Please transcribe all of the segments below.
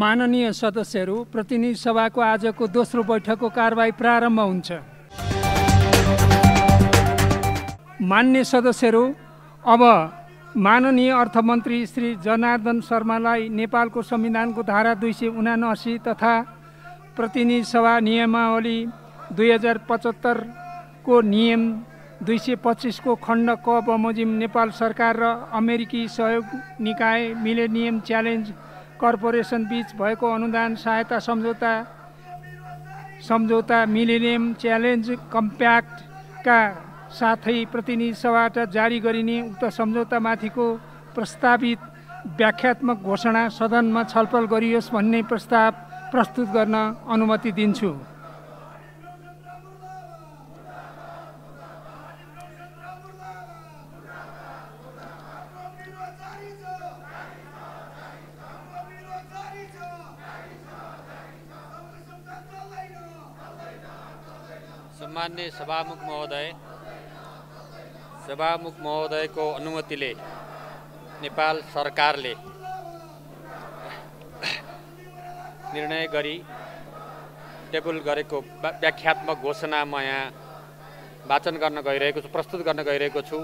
माननीय सदस्यहरू, प्रतिनिधि सभाको आजको दोस्रो बैठकको कारबाही प्रारम्भ हुन्छ। मान्य सदस्यहरू, अब माननीय अर्थमन्त्री श्री जनार्दन शर्मालाई नेपालको संविधानको धारा 279 तथा प्रतिनिधि सभा नियमावली 2075 को नियम 225 को खण्ड क बमोजिम नेपाल सरकार र अमेरिकी सहयोग निकाय मिलेनियम च्यालेन्ज कर्पोरेसन बीच भएको अनुदान सहायता सम्झौता मिलेनियम च्यालेन्ज कम्प्याक्टका साथै प्रतिनिधि सभाबाट जारी गरिने उक्त सम्झौतामाथिको प्रस्तावित व्याख्यात्मक घोषणा सदनमा छलफल गरियोस् भन्ने प्रस्ताव प्रस्तुत गर्न अनुमति दिन्छु। सम्मान्य सभामुख महोदयको अनुमतिले नेपाल सरकारले निर्णय गरी टेबल गरेको व्याख्यात्मक घोषणा म यहाँ वाचन गर्न गइरहेको छु, प्रस्तुत गर्न गइरहेको छु।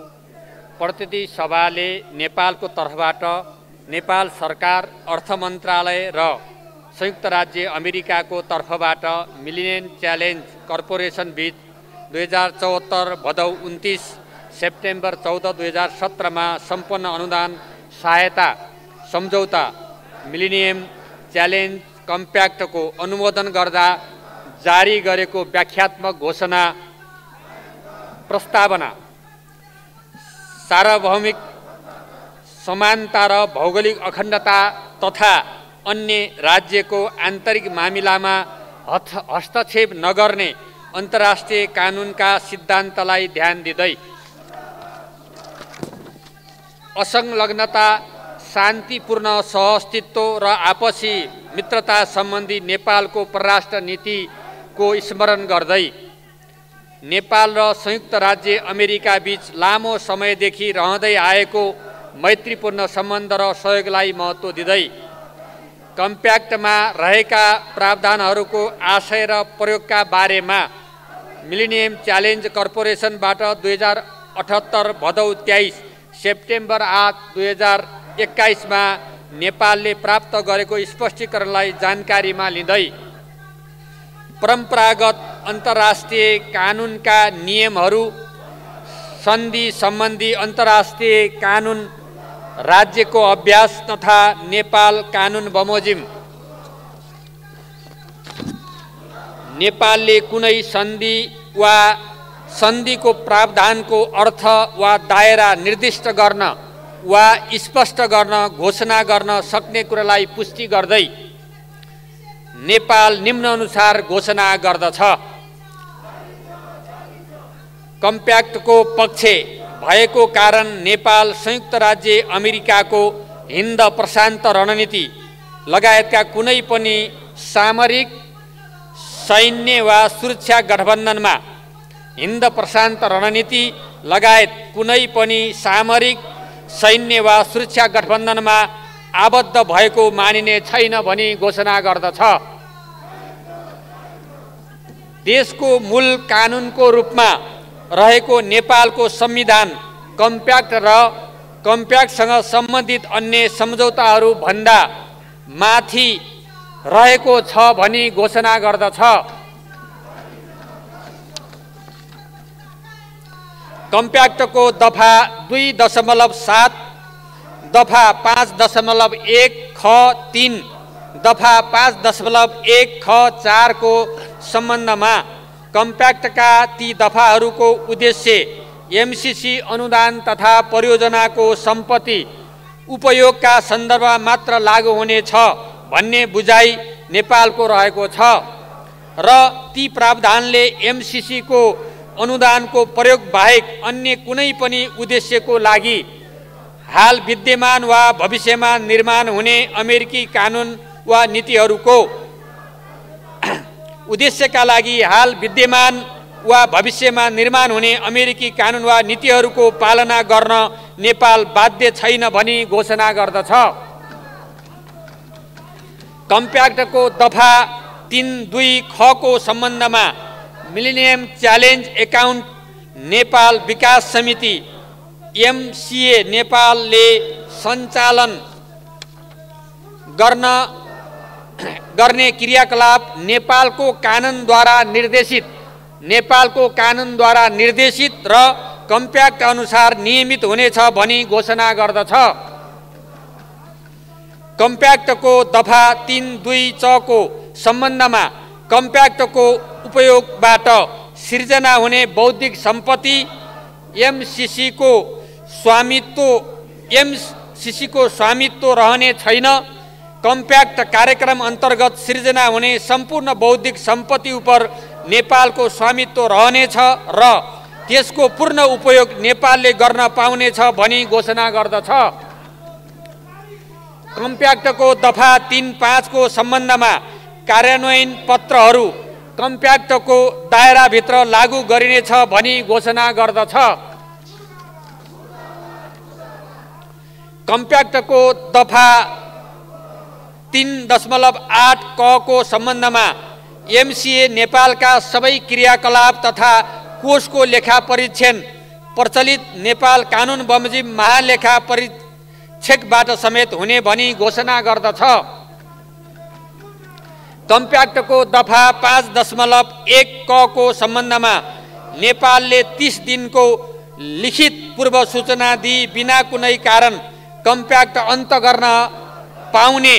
प्रतिनिधि सभाले नेपालको तर्फबाट नेपाल सरकार, अर्थ मन्त्रालय र संयुक्त राज्य अमेरिकाको तर्फबाट मिलेनियम च्यालेन्ज कर्पोरेसन बीच 2074 भदौ 29 सेप्टेम्बर 14 2017 मा सम्पन्न अनुदान सहायता सम्झौता मिलेनियम च्यालेन्ज कम्प्याक्टको अनुमोदन गर्दा जारी गरेको व्याख्यात्मक घोषणा प्रस्तावना सार्वभौमिक समानता र भौगोलिक अखण्डता तथा अन्य राज्यको आन्तरिक मामिलामा हस्तक्षेप नगर्ने अन्तर्राष्ट्रिय कानुनका सिद्धान्तलाई ध्यान दिँदै असंलग्नता, शान्तिपूर्ण सहअस्तित्व र आपसी मित्रता सम्बन्धी नेपालको परराष्ट्र नीतिको स्मरण गर्दै नेपाल र संयुक्त राज्य अमेरिका बीच लामो समयदेखि रहँदै आएको मैत्रीपूर्ण सम्बन्ध र सहयोगलाई महत्त्व दिँदै कम्प्याक्टमा रहेका प्रावधानहरूको आशय र प्रयोगका बारेमा मिलेनियम च्यालेन्ज कर्पोरेसनबाट 2078 भदौ 23 सेप्टेम्बर 8 2021 मा नेपालले प्राप्त गरेको स्पष्टीकरणलाई जानकारीमा लिँदै परम्परागत अन्तर्राष्ट्रिय कानुनका नियमहरू, सन्धि सम्बन्धी अन्तर्राष्ट्रिय कानुन, राज्यको अभ्यास तथा नेपाल कानुन बमोजिम नेपालले कुनै सन्धि वा सन्धिको प्रावधानको अर्थ वा दायरा निर्दिष्ट गर्न वा स्पष्ट गर्न घोषणा गर्न सक्ने कुरालाई पुष्टि गर्दै नेपाल निम्नानुसार घोषणा गर्दछ। कम्प्याक्टको पक्ष भएको कारण नेपाल संयुक्त राज्य अमेरिकाको हिन्द प्रशान्त रणनीति लगायतका कुनै पनि सामरिक, सैन्य वा सुरक्षा गठबन्धनमा हिन्द प्रशान्त रणनीति लगायत कुनै पनि सामरिक, सैन्य वा सुरक्षा गठबन्धनमा आबद्ध भएको मानिने छैन भनी घोषणा गर्दछ। देशको मूल कानुनको रूपमा रहेको नेपालको संविधान कम्प्याक्ट र कम्प्याक्टसँग सम्बन्धित अन्य सम्झौताहरू भन्दा माथि रहेको छ भनी घोषणा गर्दछ। कम्प्याक्टको दफा 2.7, दफा 5.1 ख 3, दफा 5.1 ख 4 को सम्बन्धमा कम्प्याक्टका ती दफाहरूको उद्देश्य एमसीसी अनुदान तथा परियोजनाको सम्पत्ति उपयोगका सन्दर्भमा मात्र लागू हुनेछ भन्ने बुझाइ नेपालको रहेको छ र ती प्रावधानले एमसीसी को अनुदानको प्रयोग बाहेक अन्य कुनै पनि उद्देश्यको लागि हाल विद्यमान वा भविष्यमा निर्माण हुने अमेरिकी कानुन वा नीतिहरूको उद्देश्यका लागि हाल विद्यमान वा भविष्यमा निर्माण हुने अमेरिकी कानुन वा नीतिहरूको पालना गर्न नेपाल बाध्य छैन भनी घोषणा गर्दछ। कम्प्याक्टको दफा 3.2 ख को सम्बन्धमा मिलेनियम च्यालेन्ज एकाउन्ट नेपाल विकास समिति MCA नेपालले सञ्चालन गर्ने क्रियाकलाप नेपालको कानुनद्वारा निर्देशित र कम्प्याक्ट अनुसार नियमित हुनेछ भनी घोषणा गर्दछ। कम्प्याक्टको दफा 3.2 च को सम्बन्धमा कम्प्याक्टको उपयोगबाट सिर्जना हुने बौद्धिक सम्पत्ति MCC को स्वामित्व रहने छैन। कम्प्याक्ट कार्यक्रम अन्तर्गत सिर्जना हुने सम्पूर्ण बौद्धिक सम्पत्ति उप नेपालको स्वामित्व रहनेछ र त्यसको पूर्ण उपयोग नेपालले गर्न पाउनेछ भनी घोषणा गर्दछ। कम्प्याक्टको दफा 3.5 को सम्बन्धमा कार्यान्वयन पत्रहरू कम्प्याक्टको दायराभित्र लागू गरिनेछ भनी घोषणा गर्दछ। कम्प्याक्टको दफा 3.8 क को सम्बन्धमा MCA नेपालका सबै क्रियाकलाप तथा कोषको लेखा परीक्षण प्रचलित नेपाल कानुन बमोजिम महालेखा परीक्षकबाट समेत हुने भनी घोषणा गर्दछ। कम्प्याक्टको दफा 5.1 क को सम्बन्धमा नेपालले 30 दिनको लिखित पूर्व सूचना दिई बिना कुनै कारण कम्प्याक्ट अन्त गर्न पाउने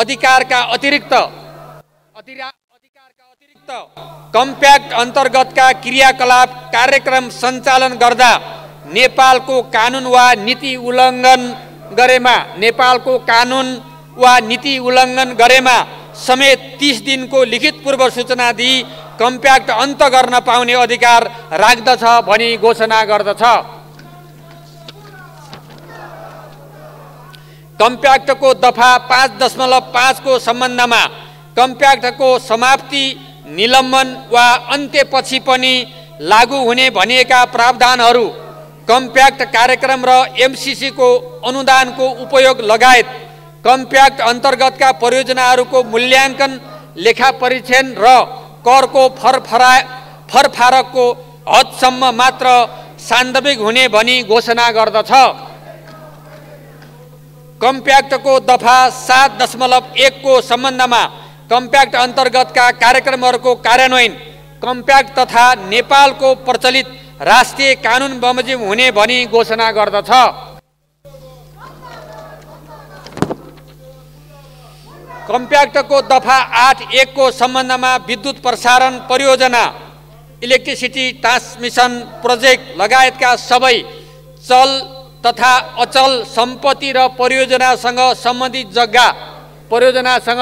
अधिकारका अतिरिक्त कम्प्याक्ट अन्तर्गतका क्रियाकलाप कार्यक्रम सञ्चालन गर्दा नेपालको कानुन वा नीति उल्लङ्घन गरेमा समेत 30 दिनको लिखित पूर्व सूचना दिई कम्प्याक्ट अन्त गर्न पाउने अधिकार राख्दछ भनी घोषणा गर्दछ। कम्प्याक्टको दफा 5.5 को सम्बन्धमा कम्प्याक्टको समाप्ति निलम्बन वा अन्त्यपछि पनि लागू हुने भनिएका प्रावधानहरू कम्प्याक्ट कार्यक्रम र MCC को अनुदानको उपयोग लगायत कम्प्याक्ट अन्तर्गतका परियोजनाहरूको मूल्याङ्कन लेखा परीक्षण र करको फरफारकको हदसम्म मात्र सान्दर्भिक हुने भनी घोषणा गर्दछ। कम्प्याक्टको दफा 7.1 को सम्बन्धमा कम्प्याक्ट अन्तर्गतका कार्यक्रमहरूको कार्यान्वयन कम्प्याक्ट तथा नेपालको प्रचलित राष्ट्रिय कानुन बमोजिम हुने भनी घोषणा गर्दछ। कम्प्याक्टको दफा 8.1 को सम्बन्धमा विद्युत प्रसारण परियोजना इलेक्ट्रिसिटी ट्रान्समिसन प्रोजेक्ट लगायतका सबै चल तथा अचल सम्पत्ति र परियोजनासँग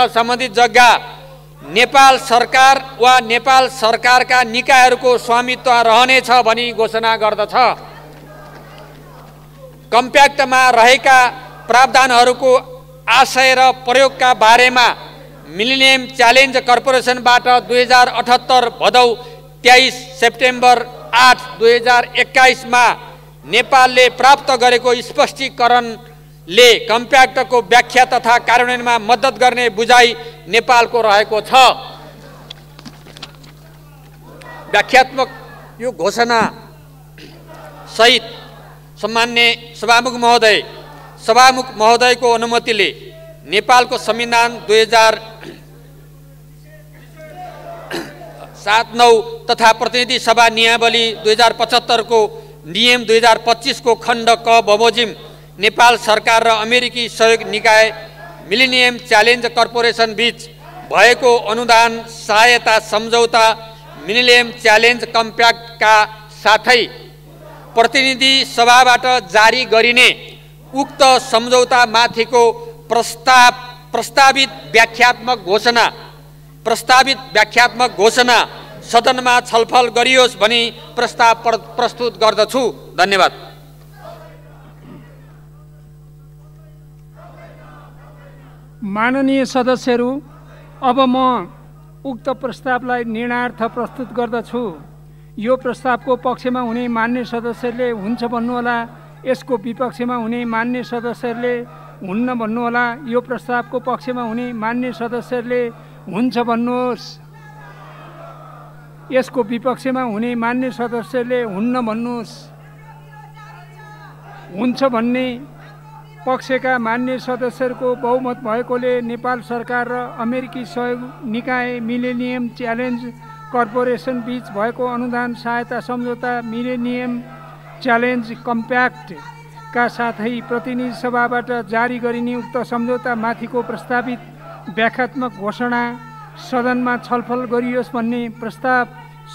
सम्बन्धित जग्गा नेपाल सरकार वा नेपाल सरकारका निकायहरूको स्वामित्व रहनेछ भनी घोषणा गर्दछ। कम्प्याक्टमा रहेका प्रावधानहरूको आशय र प्रयोगका बारेमा मिलेनियम च्यालेन्ज कर्पोरेसनबाट 2078 भदौ 23 सेप्टेम्बर 8, 2021 मा नेपालले प्राप्त गरेको स्पष्टीकरणले कम्प्याक्टको व्याख्या तथा कार्यान्वयनमा मद्दत गर्ने बुझाइ नेपालको रहेको छ। व्याख्यात्मक यो घोषणा सहित सम्मान्य सभामुख महोदयको अनुमतिले नेपालको संविधान 2007-9 तथा प्रतिनिधि सभा नियमावली 2075 को नियम 2025 को खण्ड क बमोजिम नेपाल सरकार र अमेरिकी सहयोग निकाय मिलेनियम च्यालेन्ज कर्पोरेसन बीच भएको अनुदान सहायता सम्झौता मिलेनियम च्यालेन्ज कम्प्याक्टका साथै प्रतिनिधि सभाबाट जारी गरिने उक्त सम्झौता माथिको प्रस्तावित व्याख्यात्मक घोषणा सदनमा छलफल गरियोस् भनी प्रस्ताव प्रस्तुत गर्दछु। धन्यवाद। माननीय सदस्यहरू, अब म उक्त प्रस्तावलाई निर्णयार्थ प्रस्तुत गर्दछु। यो प्रस्तावको पक्षमा हुने मान्य सदस्यहरूले हुन्छ भन्नुहोला, यसको विपक्षमा हुने मान्य सदस्यहरूले हुन्न भन्नुहोला। यो प्रस्तावको पक्षमा हुने मान्य सदस्यहरूले हुन्छ भन्नुहोस्। यसको विपक्षमा हुने मान्य सदस्यहरूले हुन्न भन्नुहोस्। हुन्छ भन्ने पक्षका मान्य सदस्यहरूको बहुमत भएकोले नेपाल सरकार र अमेरिकी सहयोग निकाय मिलेनियम च्यालेन्ज कर्पोरेसन बीच भएको अनुदान सहायता सम्झौता मिलेनियम च्यालेन्ज कम्प्याक्टका साथै प्रतिनिधि सभाबाट जारी गरिने उक्त सम्झौता माथिको प्रस्तावित व्याख्यात्मक घोषणा सदनमा छलफल गरियोस् भन्ने प्रस्ताव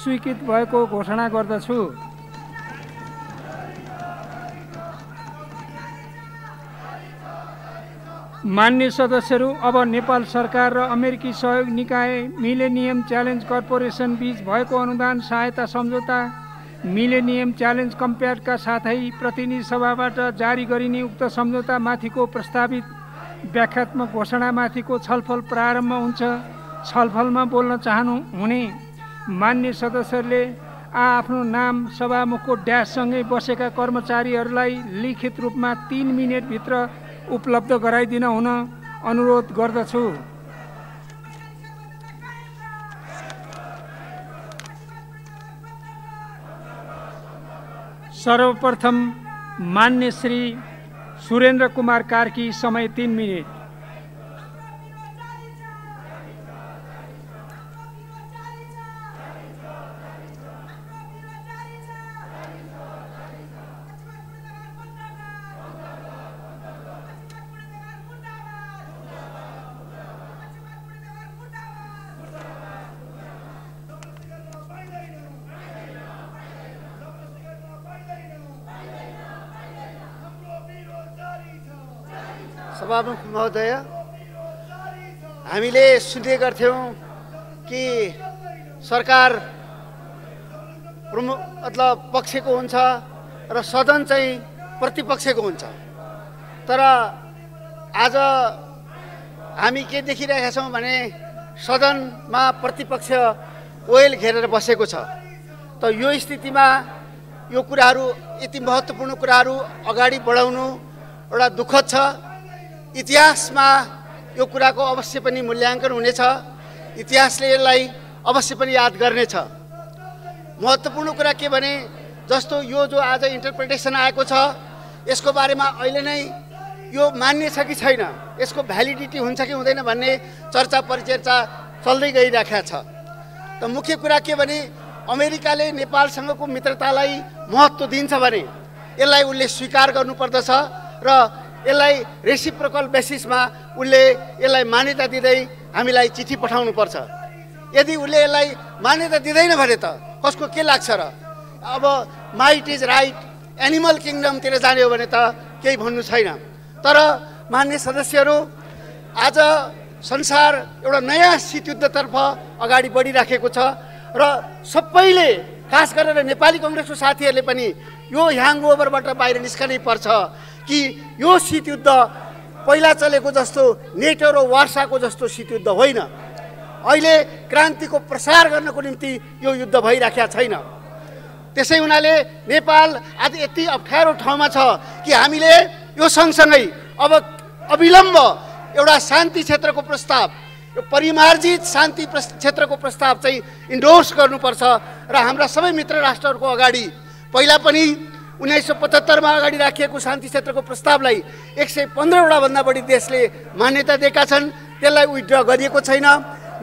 स्वीकृत भएको घोषणा गर्दछु। मान्य सदस्यहरू, अब नेपाल सरकार र अमेरिकी सहयोग निकाय मिलेनियम च्यालेन्ज कर्पोरेसन बीच भएको अनुदान सहायता सम्झौता मिलेनियम च्यालेन्ज कम्प्याक्टका साथै प्रतिनिधि सभाबाट जारी गरिने उक्त सम्झौता माथिको प्रस्तावित व्याख्यात्मक घोषणामाथिको छलफल प्रारम्भ हुन्छ। छलफलमा बोल्न चाहनुहुने मान्य सदस्यहरूले आफ्नो नाम सभामुखको ड्याससँगै बसेका कर्मचारीहरूलाई लिखित रूपमा 3 मिनेटभित्र उपलब्ध गराइदिन हुन अनुरोध गर्दछु। सर्वप्रथम मान्य श्री सुरेन्द्र कुमार कार्की, समय 3 मिनेट। सभामुख महोदय, हामीले सुन्ने गर्थ्यौँ कि सरकार मतलब पक्षको हुन्छ र सदन चाहिँ प्रतिपक्षको हुन्छ। तर आज हामी के देखिरहेका छौँ भने सदनमा प्रतिपक्ष ओयल घेरेर बसेको छ। त यो स्थितिमा यो कुराहरू, यति महत्त्वपूर्ण कुराहरू अगाडि बढाउनु एउटा दुःखद छ। इतिहासमा यो कुराको अवश्य पनि मूल्याङ्कन हुनेछ। इतिहासले यसलाई अवश्य पनि याद गर्नेछ। महत्त्वपूर्ण कुरा के भने जस्तो यो जो आज इन्टरप्रिटेसन आएको छ, यसको बारेमा अहिले नै यो मान्य छ कि छैन, यसको भ्यालिडिटी हुन्छ कि हुँदैन भन्ने चर्चा परिचर्चा चल्दै गइरहेको छ। त मुख्य कुरा के भने अमेरिकाले नेपालसँगको मित्रतालाई महत्त्व दिन्छ भने यसलाई उसले स्वीकार गर्नुपर्दछ र यसलाई रेसिप्रोकल बेसिसमा उसले यसलाई मान्यता दिँदै हामीलाई चिठी पठाउनुपर्छ। यदि उसले यसलाई मान्यता दिँदैन भने त कसको के लाग्छ र? अब माइट इज राइट, एनिमल किङडमतिर जाने हो भने त केही भन्नु छैन। तर मान्य सदस्यहरू, आज संसार एउटा नयाँ शीतयुद्धतर्फ अगाडि बढिराखेको छ र सबैले, खास गरेर नेपाली कङ्ग्रेसको साथीहरूले पनि यो ह्याङओभरबाट बाहिर निस्कनै पर्छ कि यो शीतयुद्ध पहिला चलेको जस्तो नेटो र वार्साको जस्तो शीतयुद्ध होइन। अहिले क्रान्तिको प्रसार गर्नको निम्ति यो युद्ध भइराखेको छैन। त्यसै हुनाले नेपाल आज यति अप्ठ्यारो ठाउँमा छ कि हामीले यो सँगसँगै अब अविलम्ब एउटा शान्ति क्षेत्रको प्रस्ताव, यो परिमार्जित शान्ति क्षेत्रको प्रस्ताव चाहिँ इन्डोर्स गर्नुपर्छ र हाम्रा सबै मित्र राष्ट्रहरूको अगाडि, पहिला पनि 1975 मा अगाडि राखिएको शान्ति क्षेत्रको प्रस्तावलाई 115वटा भन्दा बढी देशले मान्यता दिएका छन्। त्यसलाई विथड्र गरिएको छैन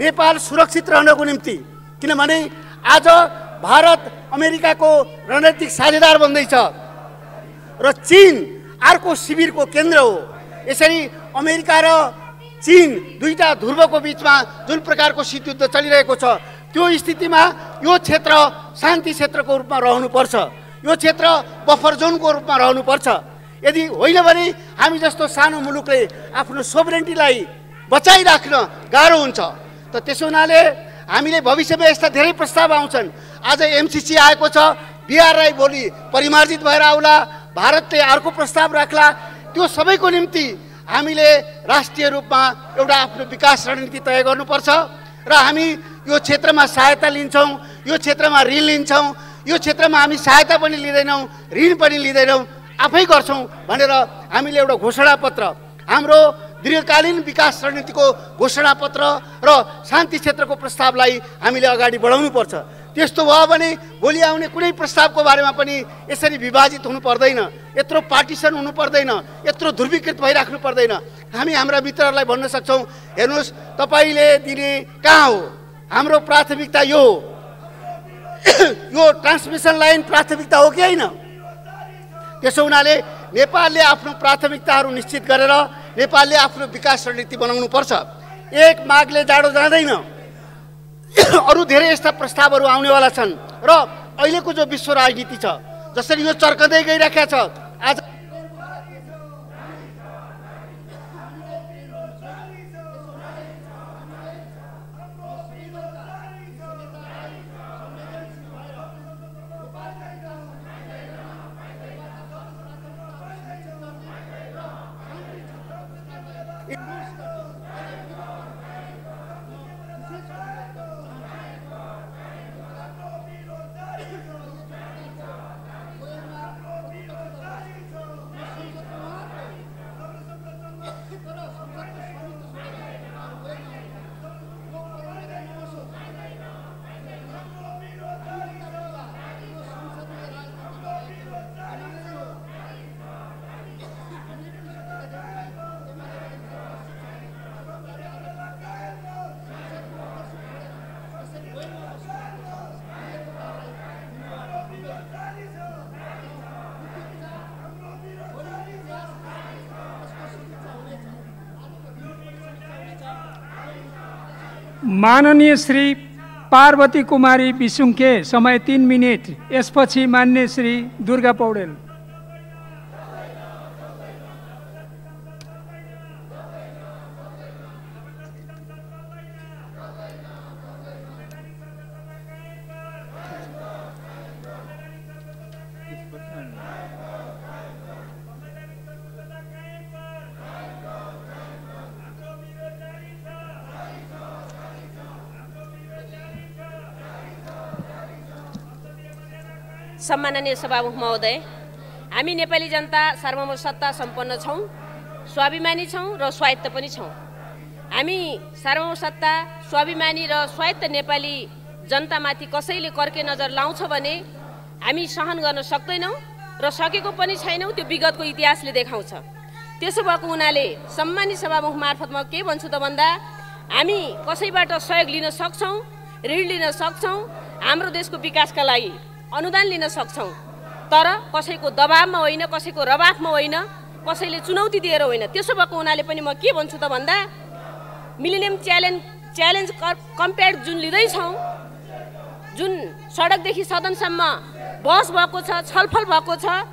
नेपाल सुरक्षित रहनको निम्ति। किनभने आज भारत अमेरिकाको रणनीतिक साझेदार बन्दैछ र चीन अर्को शिविरको केन्द्र हो। यसरी अमेरिका र चीन दुईटा ध्रुवको बीचमा जुन प्रकारको शीतयुद्ध चलिरहेको छ, त्यो स्थितिमा यो क्षेत्र शान्ति क्षेत्रको रूपमा रहनुपर्छ। यो क्षेत्र बफर जोनको रूपमा रहनुपर्छ। यदि होइन भने हामी जस्तो सानो मुलुकले आफ्नो सोभरेन्टीलाई बचाइराख्न गाह्रो हुन्छ। त त्यसो हुनाले हामीले भविष्यमा यस्ता धेरै प्रस्ताव आउँछन्। आज एमसीसी आएको छ, बिआरआई भोलि परिमार्जित भएर आउला, भारतले अर्को प्रस्ताव राख्ला। त्यो सबैको निम्ति हामीले राष्ट्रिय रूपमा एउटा आफ्नो विकास रणनीति तय गर्नुपर्छ र हामी यो क्षेत्रमा सहायता लिन्छौँ, यो क्षेत्रमा ऋण लिन्छौँ, यो क्षेत्रमा हामी सहायता पनि लिँदैनौँ, ऋण पनि लिँदैनौँ, आफै गर्छौँ भनेर हामीले एउटा घोषणापत्र हाम्रो दीर्घकालीन विकास रणनीतिको घोषणापत्र र शान्ति क्षेत्रको प्रस्तावलाई हामीले अगाडि बढाउनुपर्छ। त्यस्तो भयो भने भोलि आउने कुनै प्रस्तावको बारेमा पनि यसरी विभाजित हुनु पर्दैन, यत्रो पार्टिसन हुनु पर्दैन, यत्रो ध्रुवीकृत भइराख्नु पर्दैन। हामी हाम्रा मित्रहरूलाई भन्न सक्छौँ, हेर्नुहोस् तपाईँले दिने कहाँ हो, हाम्रो प्राथमिकता यो हो। यो ट्रान्समिसन लाइन प्राथमिकता हो कि होइन? त्यसो हुनाले नेपालले आफ्नो प्राथमिकताहरू निश्चित गरेर नेपालले आफ्नो विकास रणनीति बनाउनुपर्छ। एक मागले जाडो जाँदैन, अरू धेरै यस्ता प्रस्तावहरू आउनेवाला छन् र अहिलेको जो विश्व राजनीति छ जसरी यो चर्कँदै गइरहेको छ, आज माननीय श्री पार्वती कुमारी बिसुङके, समय 3 मिनेट। यसपछि मान्य श्री दुर्गा पौडेल। सम्माननीय सभामुख महोदय, हामी नेपाली जनता सार्वभौम सत्ता सम्पन्न छौँ, स्वाभिमानी छौँ र स्वायत्त पनि छौँ। हामी सार्वभौम सत्ता, स्वाभिमानी र स्वायत्त नेपाली जनतामाथि कसैले कर्के नजर लाउँछ भने हामी सहन गर्न सक्दैनौँ र सकेको पनि छैनौँ। त्यो विगतको इतिहासले देखाउँछ। त्यसो भएको हुनाले सम्मानित सभामुख मार्फत म के भन्छु त भन्दा, हामी कसैबाट सहयोग लिन सक्छौँ, ऋण लिन सक्छौँ, हाम्रो देशको विकासका लागि अनुदान लिन सक्छौँ, तर कसैको दबावमा होइन, कसैको रवाफमा होइन, कसैले चुनौती दिएर होइन। त्यसो भएको हुनाले पनि म के भन्छु त भन्दा, मिलेनियम च्यालेन्ज कम्पेयर जुन लिँदैछौँ, जुन सडकदेखि सदनसम्म बहस भएको छ, छलफल भएको छ,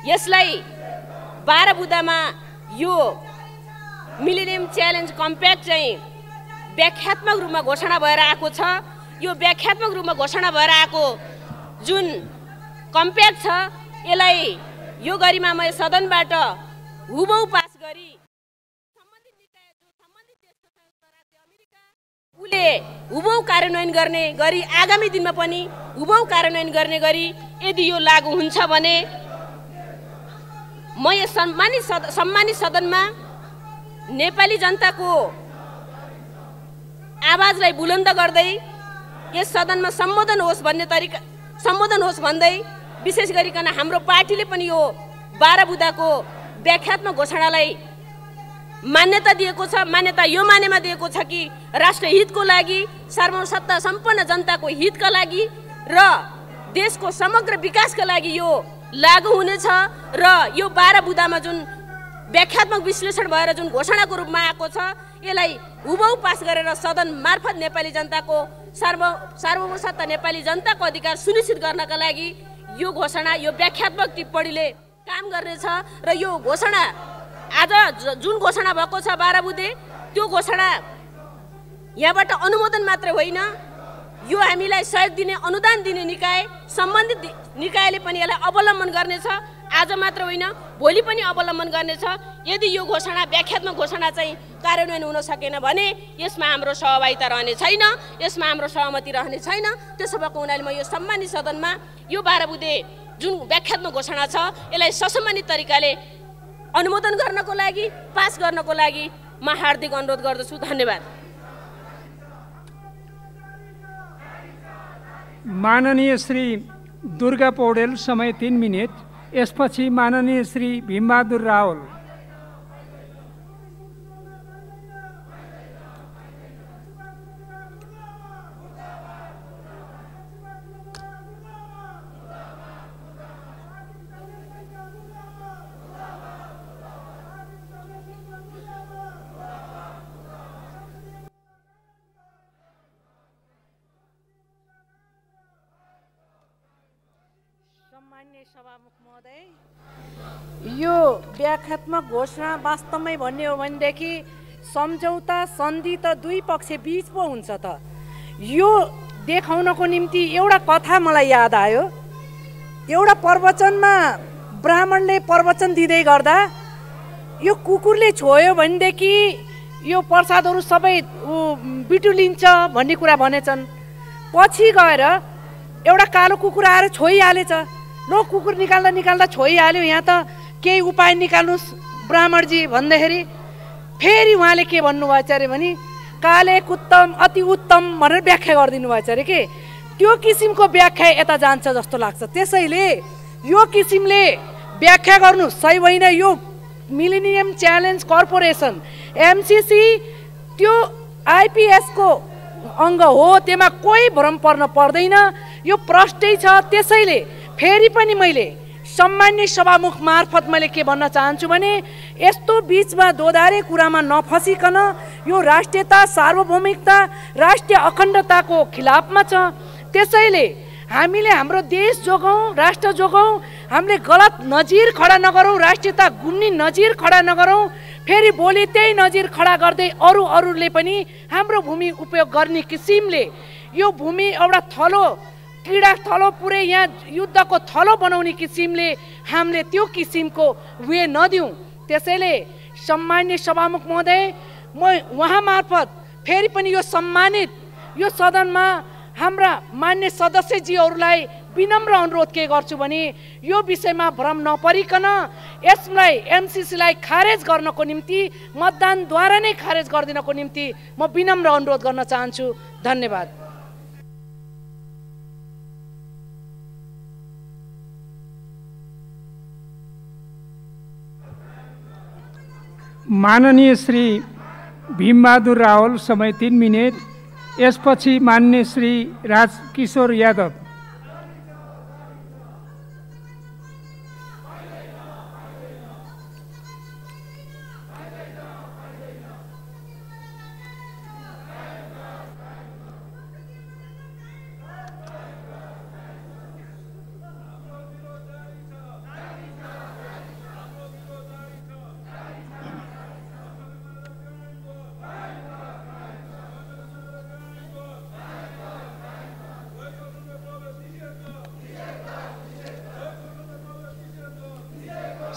यसलाई 12 बुँदामा यो मिलेनियम च्यालेन्ज कम्प्याक्ट चाहिँ व्याख्यात्मक रूपमा घोषणा भएर आएको छ। यो व्याख्यात्मक रूपमा घोषणा भएर आएको जुन कम्प्याक्ट छ, यसलाई यो गरिमामय सदनबाट हुबहु पास गरी सम्बन्धित निकाय जो सम्बन्धित देशको संयुक्त राज्य अमेरिका उले हुबहु कार्यान्वयन गर्ने गरी आगामी दिनमा पनि हुबहु कार्यान्वयन गर्ने गरी यदि यो लागू हुन्छ भने म यस सम्मानित सदनमा नेपाली जनताको आवाजलाई बुलन्द गर्दै यस सदनमा सम्बोधन होस् भन्दै विशेष गरिकन हाम्रो पार्टीले पनि यो 12 बुँदाको व्याख्यात्मक घोषणालाई मान्यता दिएको छ। मान्यता यो मानेमा दिएको छ कि राष्ट्रहितको लागि, सार्वभौम सत्ता सम्पन्न जनताको हितका लागि र देशको समग्र विकासका लागि यो लागू हुनेछ र यो 12 बुँदामा जुन व्याख्यात्मक विश्लेषण भएर जुन घोषणाको रूपमा आएको छ, यसलाई हुबहु पास गरेर सदन मार्फत नेपाली जनताको सार्वभौम सत्ता नेपाली जनताको अधिकार सुनिश्चित गर्नका लागि यो घोषणा, यो व्याख्यात्मक टिप्पणीले काम गर्नेछ र यो घोषणा आज जुन घोषणा भएको छ 12 बुँदे, त्यो घोषणा यहाँबाट अनुमोदन मात्र होइन, यो हामीलाई सहयोग दिने, अनुदान दिने निकाय, सम्बन्धित निकायले पनि यसलाई अवलम्बन गर्नेछ। आज मात्र होइन, भोलि पनि अवलम्बन गर्नेछ। यदि यो घोषणा, व्याख्यात्मक घोषणा चाहिँ कार्यान्वयन हुन सकेन भने यसमा हाम्रो सहभागिता रहने छैन, यसमा हाम्रो सहमति रहने छैन। त्यसो भएको हुनाले म यो सम्मानित सदनमा यो 12 बुँदे जुन व्याख्यात्मक घोषणा छ, यसलाई ससम्मानित तरिकाले अनुमोदन गर्नको लागि, पास गर्नको लागि म हार्दिक अनुरोध गर्दछु। धन्यवाद। माननीय श्री दुर्गा पौडेल, समय 3 मिनेट। यसपछि माननीय श्री भीमबहादुर रावल। सभामुख महोदय, यो व्याख्यात्मक घोषणा वास्तवमै भन्ने हो भनेदेखि सम्झौता सन्धि त दुई पक्ष बीच पो हुन्छ त। यो देखाउनको निम्ति एउटा कथा मलाई याद आयो। एउटा प्रवचनमा ब्राह्मणले प्रवचन दिँदै गर्दा यो कुकुरले छोयो भनेदेखि यो प्रसादहरू सबै बिटुलिन्छ भन्ने कुरा भनेछन्। पछि गएर एउटा कालो कुकुर आएर छोइहालेछ। लो कुकुर निकाल्दा निकाल्दा छोइहाल्यो, यहाँ त केही उपाय निकाल्नुहोस् ब्राह्मणजी भन्दाखेरि फेरि उहाँले के भन्नुभएछ अरे भने काले कुत्तम अति उत्तम भनेर व्याख्या गरिदिनु भएछ अरे के। त्यो किसिमको व्याख्या यता जान्छ जस्तो लाग्छ। त्यसैले यो किसिमले व्याख्या गर्नु सही होइन। यो मिलेनियम च्यालेन्ज कर्पोरेसन एमसिसी त्यो आइपिएसको अङ्ग हो, त्यसमा कोही भ्रम पर्न पर्दैन। यो प्रष्टै छ। त्यसैले फेरि पनि मैले सम्मान्य सभामुख मार्फत मैले के भन्न चाहन्छु भने यस्तो बिचमा दोधारे कुरामा नफसिकन यो राष्ट्रियता, सार्वभौमिकता, राष्ट्रिय अखण्डताको खिलाफमा छ। त्यसैले हामीले हाम्रो देश जोगाउँ, राष्ट्र जोगाउँ। हामीले गलत नजिर खडा नगरौँ, राष्ट्रियता गुम्ने नजिर खडा नगरौँ। फेरि भोलि त्यही नजिर खडा गर्दै अरूले पनि हाम्रो भूमि उपयोग गर्ने किसिमले यो भूमि एउटा थलो, क्रीडा थलो, पुरै यहाँ युद्धको थलो बनाउने किसिमले हामीले त्यो किसिमको वे नदिउँ। त्यसैले सम्मान्य सभामुख महोदय, म उहाँ मार्फत फेरि पनि यो सम्मानित यो सदनमा हाम्रा मान्य सदस्यजीहरूलाई विनम्र अनुरोध के गर्छु भने यो विषयमा भ्रम नपरिकन यसलाई एमसिसीलाई खारेज गर्नको निम्ति, मतदानद्वारा नै खारेज गरिदिनको निम्ति म विनम्र अनुरोध गर्न चाहन्छु। धन्यवाद। माननीय श्री भीमबहादुर रावल, समय 3 मिनेट। यसपछि मान्य श्री राजकिशोर यादव।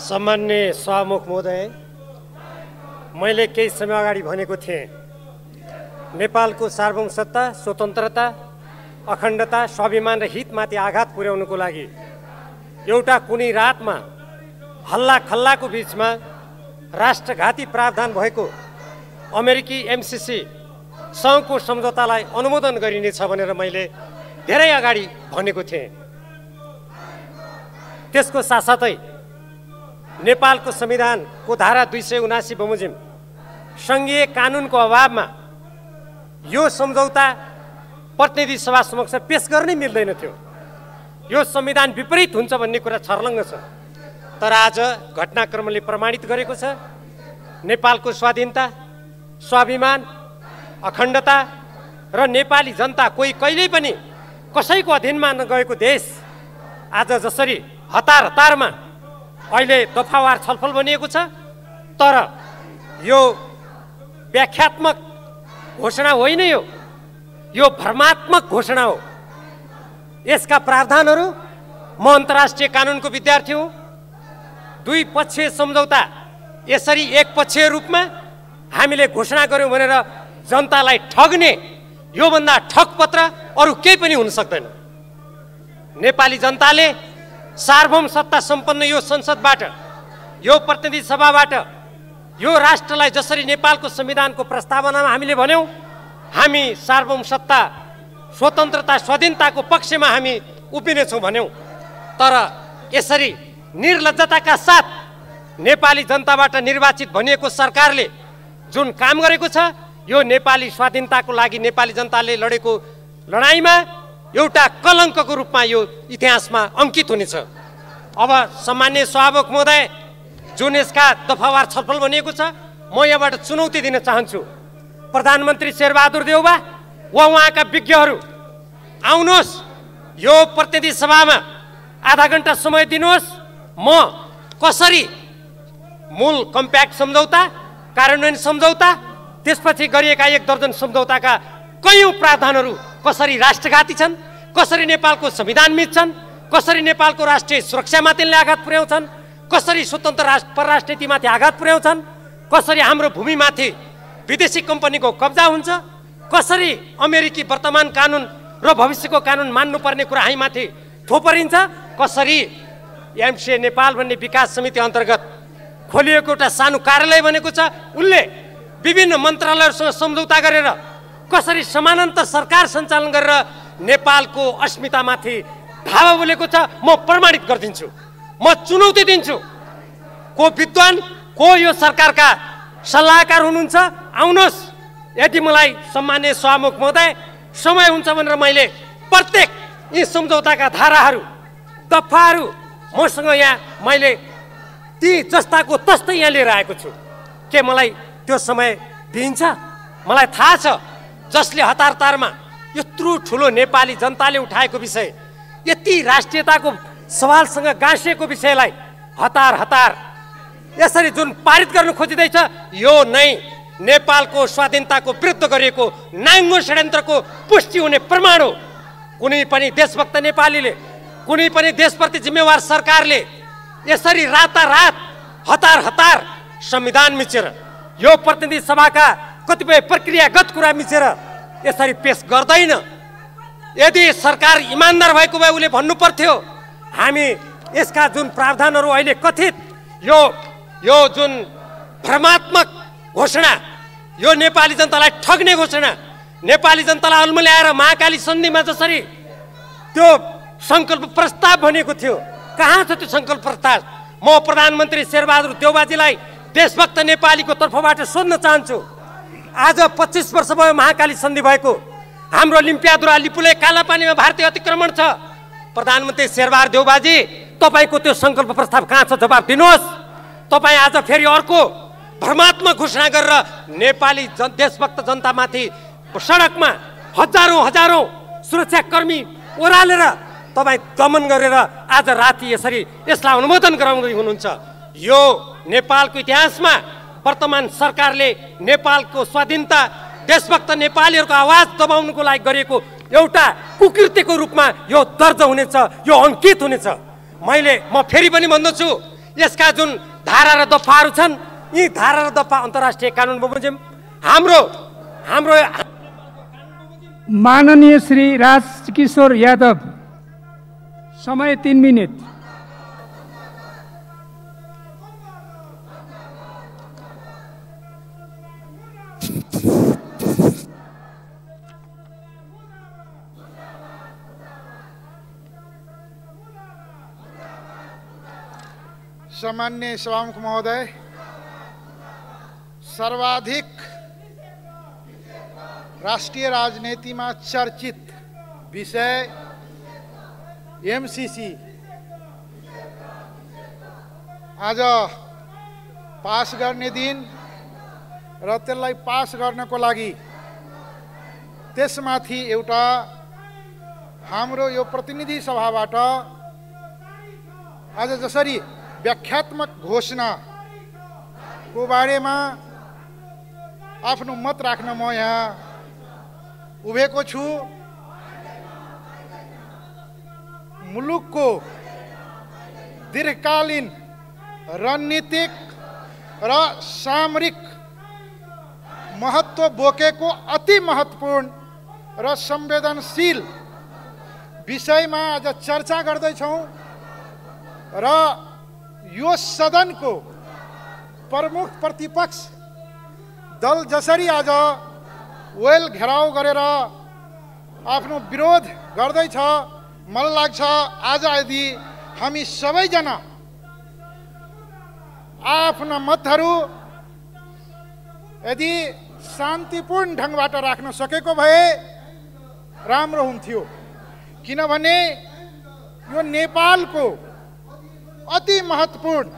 सम्मान्य सभामुख महोदय, मैले केही समय अगाडि भनेको थिएँ नेपालको सार्वभौमसत्ता, स्वतन्त्रता, अखण्डता, स्वाभिमान र हितमाथि आघात पुर्याउनुको लागि एउटा कुनै रातमा हल्ला खल्लाको बिचमा राष्ट्रघाती प्रावधान भएको अमेरिकी एमसिसी सँगको सम्झौतालाई अनुमोदन गरिनेछ भनेर मैले धेरै अगाडि भनेको थिएँ। त्यसको साथसाथै नेपालको संविधानको धारा 279 बमोजिम सङ्घीय कानुनको अभावमा यो सम्झौता प्रतिनिधि सभा समक्ष पेश गर्नै मिल्दैन थियो। यो संविधान विपरीत हुन्छ भन्ने कुरा छर्लङ्ग छ। तर आज घटनाक्रमले प्रमाणित गरेको छ नेपालको स्वाधीनता, स्वाभिमान, अखण्डता र नेपाली जनता कोही कहिल्यै पनि कसैको अधीनमा नगएको देश आज जसरी हतारमा अहिले दफावार छलफल बनिएको छ। तर यो व्याख्यात्मक घोषणा होइन, यो भ्रमात्मक घोषणा हो। यसका प्रावधानहरू, म अन्तर्राष्ट्रिय कानुनको विद्यार्थी हुँ। दुई पक्षीय सम्झौता यसरी एक पक्षीय रूपमा हामीले घोषणा गर्यौँ भनेर जनतालाई ठग्ने योभन्दा ठगपत्र अरू केही पनि हुन सक्दैन। नेपाली जनताले सार्वभौम सत्ता सम्पन्न यो संसदबाट यो प्रतिनिधि सभाबाट यो राष्ट्रलाई जसरी नेपालको संविधानको प्रस्तावनामा हामीले भन्यौँ, हामी सार्वभौम सत्ता, स्वतन्त्रता, स्वाधीनताको पक्षमा हामी उभिनेछौँ भन्यौँ। तर यसरी निर्लज्जताका साथ नेपाली जनताबाट निर्वाचित भनिएको सरकारले जुन काम गरेको छ, यो नेपाली स्वाधीनताको लागि नेपाली जनताले लडेको लडाइँमा एउटा कलङ्कको रूपमा यो इतिहासमा अंकित हुनेछ। अब सम्माननीय सभामुख महोदय, जुन यसका दफावार छलफल भनिएको छ, म यहाँबाट चुनौती दिन चाहन्छु। प्रधानमन्त्री शेरबहादुर देउबा वा उहाँका विज्ञहरू आउनुहोस्, यो प्रतिनिधि सभामा आधा घण्टा समय दिनुहोस्। म कसरी मूल कम्प्याक्ट सम्झौता, कार्यान्वयन सम्झौता, त्यसपछि गरिएका 1 दर्जन सम्झौताका कयौं प्रावधानहरू कसरी राष्ट्रघाती छन्, कसरी नेपालको संविधान मिच्छन्, कसरी नेपालको राष्ट्रिय सुरक्षामाथि आघात पुर्याउँछन्, कसरी स्वतन्त्र परराष्ट्र नीतिमाथि आघात पुर्याउँछन्, कसरी हाम्रो भूमिमाथि विदेशी कम्पनीको कब्जा हुन्छ, कसरी अमेरिकी वर्तमान कानुन र भविष्यको कानुन मान्नुपर्ने कुरा हामीमाथि थोपरिन्छ, कसरी एमसिए नेपाल भन्ने विकास समिति अन्तर्गत खोलिएको एउटा सानो कार्यालय बनेको छ, उनले विभिन्न मन्त्रालयहरूसँग सम्झौता गरेर कसरी समानान्तर सरकार सञ्चालन गरेर नेपालको अस्मितामाथि धावा बोलेको छ, म प्रमाणित गरिदिन्छु। म चुनौती दिन्छु। को विद्वान, को यो सरकारका सल्लाहकार हुनुहुन्छ, आउनुहोस्। यदि मलाई सम्माननीय सभामुख महोदय समय हुन्छ भनेर मैले प्रत्येक यी सम्झौताका धाराहरू, दफाहरू मसँग यहाँ मैले ती जस्ताको तस्तै यहाँ लिएर आएको छु। के मलाई त्यो समय दिइन्छ? मलाई थाहा छ जसले हतारतारमा यत्रो ठुलो नेपाली जनताले उठाएको विषय, यति राष्ट्रियताको सवालसँग गाँसिएको विषयलाई हतार हतार यसरी जुन पारित गर्न खोजिँदैछ, यो नै नेपालको स्वाधीनताको विरुद्ध गरिएको नाङ्गो षड्यन्त्रको पुष्टि हुने प्रमाण हो। कुनै पनि देशभक्त नेपालीले, कुनै पनि देशप्रति जिम्मेवार सरकारले यसरी रातारात हतार हतार संविधान मिचेर, यो प्रतिनिधि सभाका कतिपय प्रक्रियागत कुरा मिचेर यसरी पेश गर्दैन। यदि सरकार इमानदार भएको भए उसले भन्नु पर्थ्यो, हामी यसका जुन प्रावधानहरू अहिले कथित यो जुन भ्रमात्मक घोषणा, यो नेपाली जनतालाई ठग्ने घोषणा, नेपाली जनतालाई अल्मल्याएर महाकाली सन्धिमा जसरी त्यो संकल्प प्रस्ताव भनेको थियो, कहाँ छ त्यो संकल्प प्रस्ताव? म प्रधानमन्त्री शेरबहादुर देउबाजीलाई देशभक्त नेपालीको तर्फबाट सोध्न चाहन्छु। आज 25 वर्ष भयो महाकाली सन्धि भएको, हाम्रो लिम्पियादुरा लिपुले कालापानीमा भारतीय अतिक्रमण छ। प्रधानमन्त्री शेरबहादुर देउबाजी, तपाईको त्यो संकल्प प्रस्ताव कहाँ छ? जवाब दिनुहोस्। तपाईँ आज फेरि अर्को भ्रमात्मक घोषणा गरेर नेपाली देशभक्त जनतामाथि सडकमा हजारौं सुरक्षाकर्मी ओह्रालेर तपाईँ दमन गरेर आज राति यसरी यसलाई अनुमोदन गराउँदै हुनुहुन्छ। यो नेपालको इतिहासमा वर्तमान सरकारले नेपालको स्वाधीनता, देशभक्त नेपालीहरूको आवाज दबाउनुको लागि गरेको एउटा कुकृत्यको रूपमा यो दर्ज हुनेछ, यो अंकित हुनेछ। म फेरि पनि भन्दछु, यसका जुन धारा र दफाहरू छन्, यी धारा र दफा अन्तर्राष्ट्रिय कानुन बमोजिम हाम्रो माननीय श्री राजकिशोर यादव, समय 3 मिनट। सम्माननीय सभामुख महोदय, सर्वाधिक राष्ट्रिय राजनीतिमा चर्चित विषय एमसीसी आज पास गर्ने दिन र त्यसलाई पास गर्नको लागि त्यसमाथि एउटा हाम्रो यो प्रतिनिधि सभाबाट आज जसरी व्याख्यात्मक घोषणाको बारेमा आफ्नो मत राख्न म यहाँ उभिएको छु। मुलुकको दीर्घकालीन रणनीतिक र सामरिक महत्त्व बोकेको अति महत्त्वपूर्ण र संवेदनशील विषयमा आज चर्चा गर्दैछौँ र यो सदनको प्रमुख प्रतिपक्ष दल जसरी आज वेल घेराउ गरेर आफ्नो विरोध गर्दैछ, मलाई लाग्छ आज यदि हामी सबैजना आफ्ना मतहरू यदि शान्तिपूर्ण ढङ्गबाट राख्न सकेको भए राम्रो हुन्थ्यो। किनभने यो नेपालको अति महत्त्वपूर्ण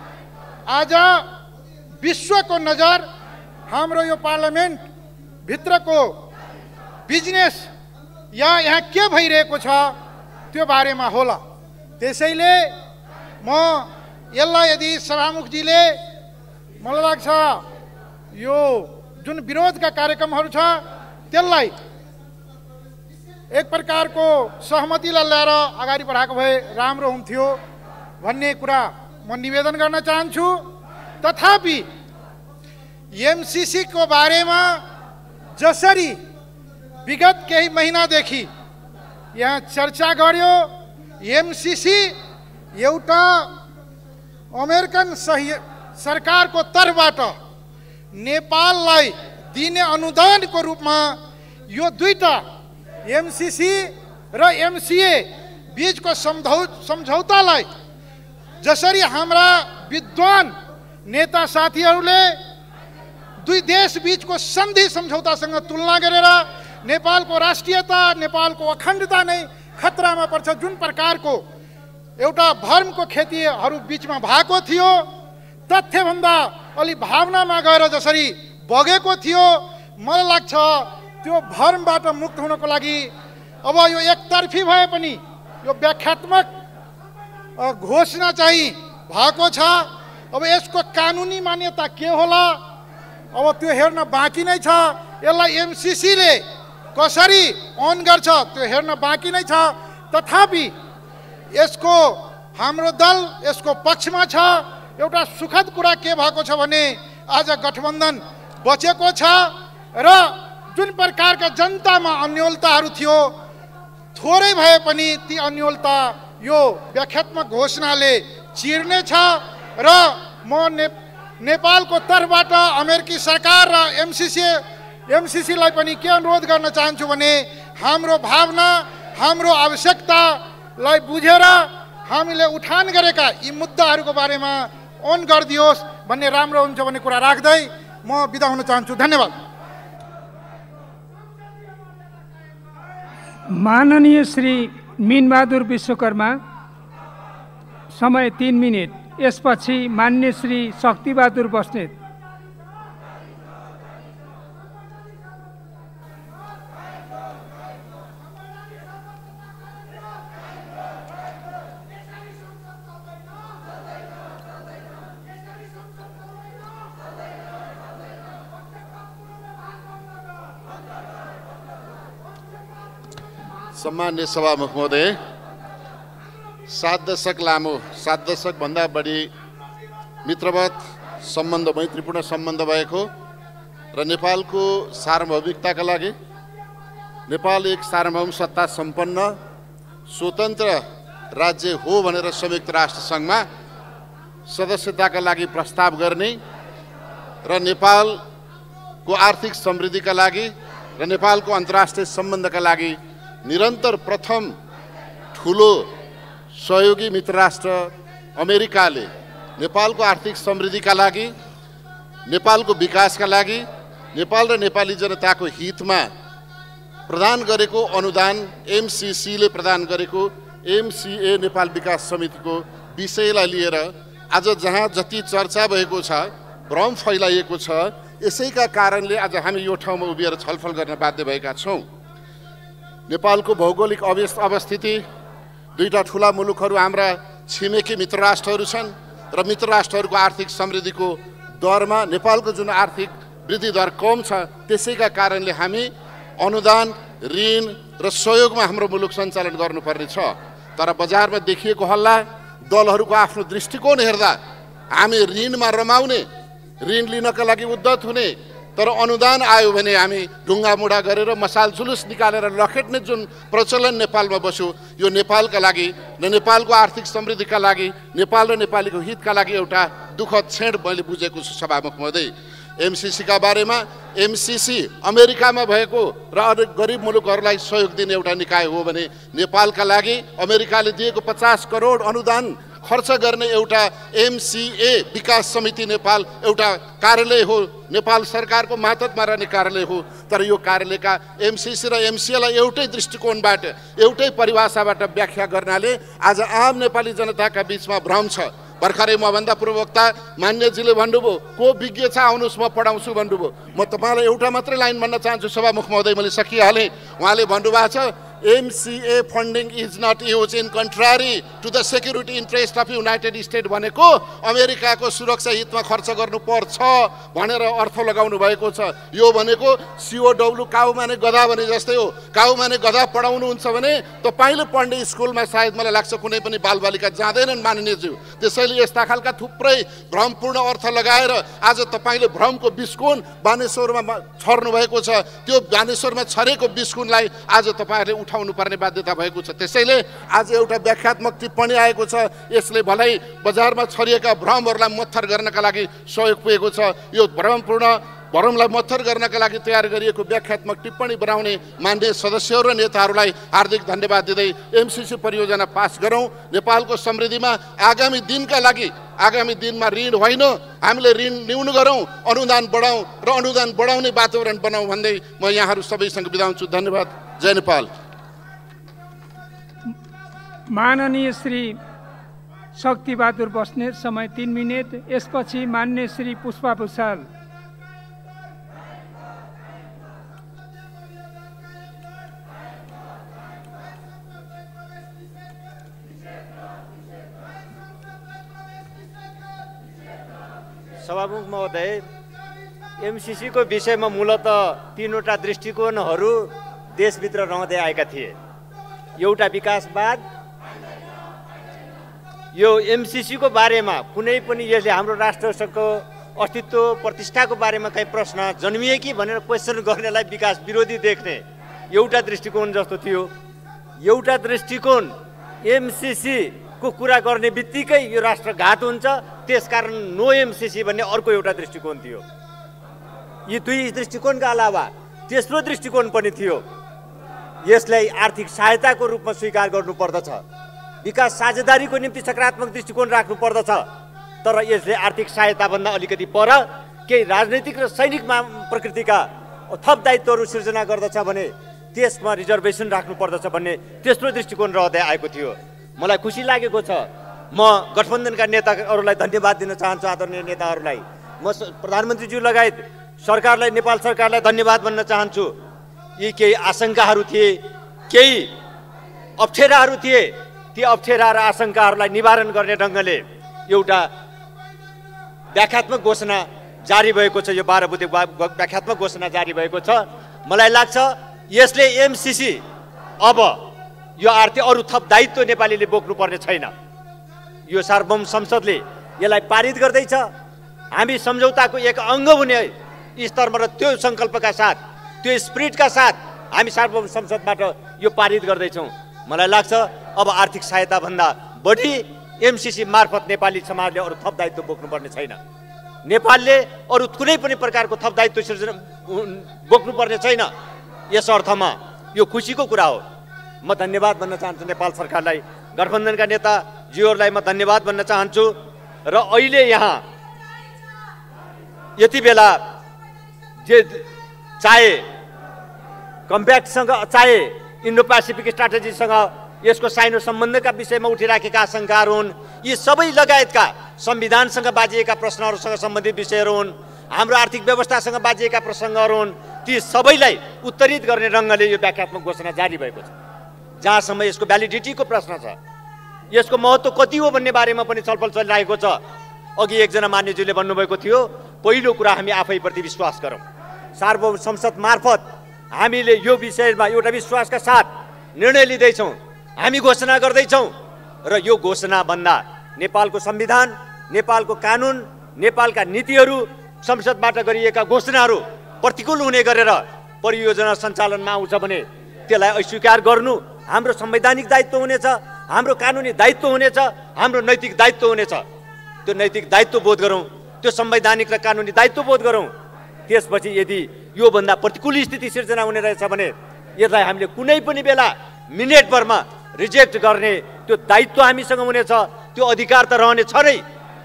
आज विश्वको नजर हाम्रो यो पार्लियामेन्ट भित्रको बिजनेस या यहाँ के भइरहेको छ त्यो बारेमा होला। त्यसैले म यसलाई यदि सभामुखजीले मलाई लाग्छ यो जुन विरोधका कार्यक्रमहरू छ त्यसलाई एक प्रकारको सहमतिलाई ल्याएर अगाडि बढाएको भए राम्रो हुन्थ्यो भन्ने कुरा म निवेदन गर्न चाहन्छु। तथापि एमसीसी को बारेमा जसरी विगत केही महिनादेखि यहाँ चर्चा गर्यो, एमसीसी एउटा अमेरिकन सरकारको तर्फबाट नेपाललाई दिने अनुदानको रूपमा यो दुईटा एमसीसी र एमसीए बीचको सम्झौतालाई जसरी हाम्रा विद्वान नेता साथीहरूले दुई देश बीचको सन्धि सम्झौतासँग तुलना गरेर नेपालको राष्ट्रियता, नेपालको अखण्डता नै खतरामा पर्छ, जुन प्रकारको एउटा भ्रमको खेतीहरू बीचमा भएको थियो, तथ्यभन्दा अलि भावनामा गएर जसरी बगेको थियो, मलाई लाग्छ त्यो भ्रमबाट मुक्त हुनको लागि अब यो एकतर्फी भए पनि यो व्याख्यात्मक घोषणा चाहिँ भएको छ। अब यसको कानुनी मान्यता के होला अब त्यो हेर्न बाँकी नै छ। यसलाई एमसीसीले कसरी अन गर्छ त्यो हेर्न बाँकी नै छ। तथापि यसको हाम्रो दल यसको पक्षमा छ। एउटा सुखद कुरा के भएको छ भने आज गठबन्धन बचेको छ र जुन प्रकारका जनतामा अन्योलताहरू थियो थोरै भए पनि ती अन्योलता यो व्याख्यात्मक घोषणाले चिर्ने छ। र म नेपालको तर्फबाट अमेरिकी सरकार र एमसीसीलाई पनि के अनुरोध गर्न चाहन्छु भने हाम्रो भावना, हाम्रो आवश्यकतालाई बुझेर हामीले उठान गरेका यी मुद्दाहरूको बारेमा अन गरिदियोस् भन्ने राम्रो हुन्छ भन्ने कुरा राख्दै म बिदा हुन चाहन्छु। धन्यवाद। माननीय श्री मीनबहादुर विश्वकर्मा, समय 3 मिनट। यसपछि मान्य श्री शक्तिबहादुर बस्नेत। सम्मान्य सभामुख महोदय, 7 दशक लामो, 7 दशकभन्दा बढी मित्रवत सम्बन्ध, मैत्रीपूर्ण सम्बन्ध भएको र नेपालको सार्वभौमिकताका लागि नेपाल एक सार्वभौम सत्ता सम्पन्न स्वतन्त्र राज्य हो भनेर संयुक्त राष्ट्र सङ्घमा सदस्यताका लागि प्रस्ताव गर्ने र नेपालको आर्थिक समृद्धिका लागि र नेपालको अन्तर्राष्ट्रिय सम्बन्धका लागि निरन्तर प्रथम ठुलो सहयोगी मित्र राष्ट्र अमेरिकाले नेपालको आर्थिक समृद्धिका लागि, नेपालको विकासका लागि, नेपाल र नेपाली जनताको हितमा प्रदान गरेको अनुदान, एमसीसीले प्रदान गरेको एमसीए नेपाल विकास समितिको विषयलाई लिएर आज जहाँ जति चर्चा भएको छ, भ्रम फैलाइएको छ, यसैका कारणले आज हामी यो ठाउँमा उभिएर छलफल गर्न बाध्य भएका छौँ। नेपालको भौगोलिक अवस्थिति, दुईटा ठुला मुलुकहरू हाम्रा छिमेकी मित्र राष्ट्रहरू छन् र मित्र राष्ट्रहरूको आर्थिक समृद्धिको दरमा नेपालको जुन आर्थिक वृद्धि दर कम छ, त्यसैका कारणले हामी अनुदान, ऋण र सहयोगमा हाम्रो मुलुक सञ्चालन गर्नुपर्ने छ। तर बजारमा देखिएको हल्ला, दलहरूको आफ्नो दृष्टिकोण हेर्दा हामी ऋणमा रमाउने, ऋण लिनका लागि उद्धत हुने, तर अनुदान आयो भने हामी ढुङ्गामुढा गरेर मसाल जुलुस निकालेर लखेट्ने जुन प्रचलन नेपालमा बस्यो, यो नेपालका लागि र नेपालको आर्थिक समृद्धिका लागि, नेपाल र नेपालीको हितका लागि एउटा दुःखद क्षण मैले बुझेको छु सभामुख महोदय। एमसिसीका बारेमा, एमसिसी अमेरिकामा भएको र अनेक गरिब मुलुकहरूलाई सहयोग दिने एउटा निकाय हो भने नेपालका लागि अमेरिकाले दिएको 50 करोड अनुदान खर्च गर्ने एउटा एमसिए विकास समिति नेपाल एउटा कार्यालय हो, नेपाल सरकारको मातहतमा रहने कार्यालय हो। तर यो कार्यालयका एमसिसी र एमसिएलाई एउटै दृष्टिकोणबाट, एउटै परिभाषाबाट व्याख्या गर्नाले आज आम नेपाली जनताका बिचमा भ्रम छ। भर्खरै मभन्दा पूर्ववक्ता मान्यजीले भन्नुभयो को विज्ञ छ आउनुहोस् म पढाउँछु भन्नुभयो। म तपाईँलाई एउटा मात्रै लाइन भन्न चाहन्छु सभामुख महोदय, मैले सकिहालेँ। उहाँले भन्नुभएको छ MCA funding is not used in contrary to the security interest of United States भनेको अमेरिकाको सुरक्षा हितमा खर्च गर्नुपर्छ भनेर अर्थ लगाउनु भएको छ। यो भनेको COW काउ माने गधा भने जस्तै हो। काउ माने गधा पढाउनुहुन्छ भने तपाईले पढ्ने स्कुलमा सायद मलाई लाग्छ कुनै पनि बालबालिका जाँदैनन् माननीयज्यू। त्यसैले यस्ता खालका थुप्रै भ्रमपूर्ण अर्थ लगाएर आज तपाईले भ्रमको बिस्कुन बानेश्वरमा छर्नु भएको छ। त्यो बानेश्वरमा छरेको बिस्कुनलाई आज तपाईहरुले उठाउनु पर्ने बाध्यता भएको छ। त्यसैले आज एउटा व्याख्यात्मक टिप्पणी आएको छ। यसले भलै बजारमा छरिएका भ्रमहरूलाई मत्थर गर्नका लागि सहयोग पुगेको छ। यो भ्रमलाई मत्थर गर्नका लागि तयार गरिएको व्याख्यात्मक टिप्पणी बनाउने माननीय सदस्यहरू र नेताहरूलाई हार्दिक धन्यवाद दिँदै एमसिसी परियोजना पास गरौँ। नेपालको समृद्धिमा आगामी दिनका लागि, आगामी दिनमा ऋण होइन, हामीले ऋण न्यून गरौँ, अनुदान बढाउँ र अनुदान बढाउने वातावरण बनाऊ भन्दै म यहाँहरू सबैसँग बिदा हुन्छु। धन्यवाद। जय नेपाल। माननीय श्री शक्तिबहादुर बस्नेत, समय 3 मिनेट। यसपछि माननीय श्री पुष्पा भुषाल। सभामुख महोदय, एमसिसी को विषयमा मूलतः 3वटा दृष्टिकोणहरू देशभित्र रहँदै आएका थिए। एउटा विकासवाद, यो एमसिसी को बारेमा कुनै पनि यसले हाम्रो राष्ट्रको अस्तित्व प्रतिष्ठाको बारेमा कहीँ प्रश्न जन्मिए कि भनेर क्वेसन गर्नेलाई विकास विरोधी देख्ने एउटा दृष्टिकोण जस्तो थियो। एउटा दृष्टिकोण एमसिसी को कुरा गर्ने बित्तिकै यो राष्ट्रघात हुन्छ, त्यसकारण नो एमसिसी भन्ने अर्को एउटा दृष्टिकोण थियो। यी दुई दृष्टिकोणका अलावा तेस्रो दृष्टिकोण पनि थियो। यसलाई आर्थिक सहायताको रूपमा स्वीकार गर्नुपर्दछ, विकास साझेदारीको निम्ति सकारात्मक दृष्टिकोण राख्नु पर्दछ। तर यसले आर्थिक सहायताभन्दा अलिकति पर केही राजनैतिक र सैनिक प्रकृतिका थप दायित्वहरू सिर्जना गर्दछ भने त्यसमा रिजर्भेसन राख्नु पर्दछ भन्ने तेस्रो दृष्टिकोण रहँदै आएको थियो। मलाई खुसी लागेको छ। म गठबन्धनका नेताहरूलाई धन्यवाद दिन चाहन्छु, आदरणीय नेताहरूलाई। म प्रधानमन्त्रीज्यू लगायत सरकारलाई, नेपाल सरकारलाई धन्यवाद भन्न चाहन्छु। यी केही आशंकाहरू थिए, केही अप्ठ्याराहरू थिए, ती अप्ठ्यारा र आशंकाहरूलाई निवारण गर्ने ढङ्गले एउटा व्याख्यात्मक घोषणा जारी भएको छ। यो 12 बुँदे व्याख्यात्मक घोषणा जारी भएको छ। मलाई लाग्छ यसले एमसिसी अब यो आर्थिक अरू थप दायित्व नेपालीले बोक्नुपर्ने छैन। यो सार्वभौम संसदले यसलाई पारित गर्दैछ। हामी सम्झौताको एक अङ्ग हुने स्तरमा र त्यो सङ्कल्पका साथ, त्यो स्पिरिटका साथ हामी सार्वभौम संसदबाट यो पारित गर्दैछौँ। मलाई लाग्छ अब आर्थिक सहायताभन्दा बढी एमसिसी मार्फत नेपाली समाजले अरू थप दायित्व बोक्नुपर्ने छैन। नेपालले अरू कुनै पनि प्रकारको थप दायित्व सिर्जना बोक्नुपर्ने छैन। यस अर्थमा यो खुसीको कुरा हो। म धन्यवाद भन्न चाहन्छु नेपाल सरकारलाई, गठबन्धनका नेताजीहरूलाई म धन्यवाद भन्न चाहन्छु। र अहिले यहाँ यति बेला जे चाहे कम्प्याक्टसँग, चाहे इन्डो पेसिफिक स्ट्राटेजीसँग यसको साइनो सम्बन्धका विषयमा उठिराखेका आशंकाहरू हुन्, यी सबै लगायतका संविधानसँग बाजिएका प्रश्नहरूसँग सम्बन्धित विषयहरू हुन्, हाम्रो आर्थिक व्यवस्थासँग बाजिएका प्रसङ्गहरू हुन्, ती सबैलाई उत्तरित गर्ने ढङ्गले यो व्याख्यात्मक घोषणा जारी भएको छ। जहाँसम्म यसको भ्यालिडिटीको प्रश्न छ, यसको महत्त्व कति हो भन्ने बारेमा पनि छलफल चलिरहेको छ। अघि एकजना मान्यज्यूले भन्नुभएको थियो, पहिलो कुरा हामी आफैप्रति विश्वास गरौँ। सार्वभौम संसद मार्फत हामीले यो विषयमा एउटा विश्वासका साथ निर्णय लिँदैछौँ, हामी घोषणा गर्दैछौँ। र यो घोषणाभन्दा नेपालको संविधान, नेपालको कानुन, नेपालका नीतिहरू, संसदबाट गरिएका घोषणाहरू प्रतिकूल हुने गरेर परियोजना सञ्चालनमा आउँछ भने त्यसलाई अस्वीकार गर्नु हाम्रो संवैधानिक दायित्व हुनेछ, हाम्रो कानुनी दायित्व हुनेछ, हाम्रो नैतिक दायित्व हुनेछ। त्यो नैतिक दायित्व बोध गरौँ, त्यो संवैधानिक र कानुनी दायित्व बोध गरौँ। त्यसपछि यदि योभन्दा प्रतिकूल स्थिति सिर्जना हुने रहेछ भने यसलाई हामीले कुनै पनि बेला मिनेटभरमा रिजेक्ट गर्ने त्यो दायित्व हामीसँग हुनेछ, त्यो अधिकार त रहनेछ नै।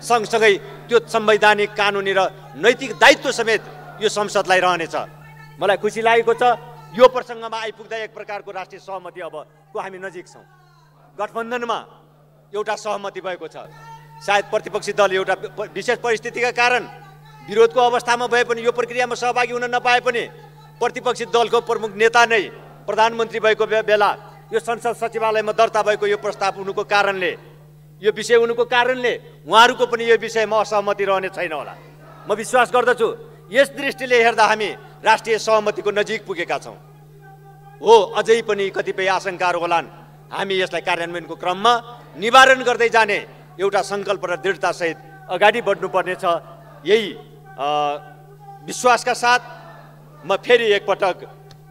सँगसँगै त्यो संवैधानिक कानुनी र नैतिक दायित्व समेत यो संसदलाई रहनेछ। मलाई खुसी लागेको छ यो प्रसङ्गमा आइपुग्दा एक प्रकारको राष्ट्रिय सहमति अबको हामी नजिक छौँ। गठबन्धनमा एउटा सहमति भएको छ। सायद प्रतिपक्षी दल एउटा विशेष परिस्थितिका कारण विरोधको अवस्थामा भए पनि यो प्रक्रियामा सहभागी हुन नपाए पनि प्रतिपक्षी दलको प्रमुख नेता नै प्रधानमन्त्री भएको बेला यो संसद सचिवालयमा दर्ता भएको यो प्रस्ताव हुनुको कारणले, यो विषय हुनुको कारणले उहाँहरूको पनि यो विषयमा असहमति रहने छैन होला। म विश्वास गर्दछु यस दृष्टिले हेर्दा हामी राष्ट्रिय सहमतिको नजिक पुगेका छौँ। हो, अझै पनि कतिपय आशंकाहरू होलान्, हामी यसलाई कार्यान्वयनको क्रममा निवारण गर्दै जाने एउटा सङ्कल्प र दृढतासहित अगाडि बढ्नुपर्नेछ। यही विश्वासका साथ म फेरि एकपटक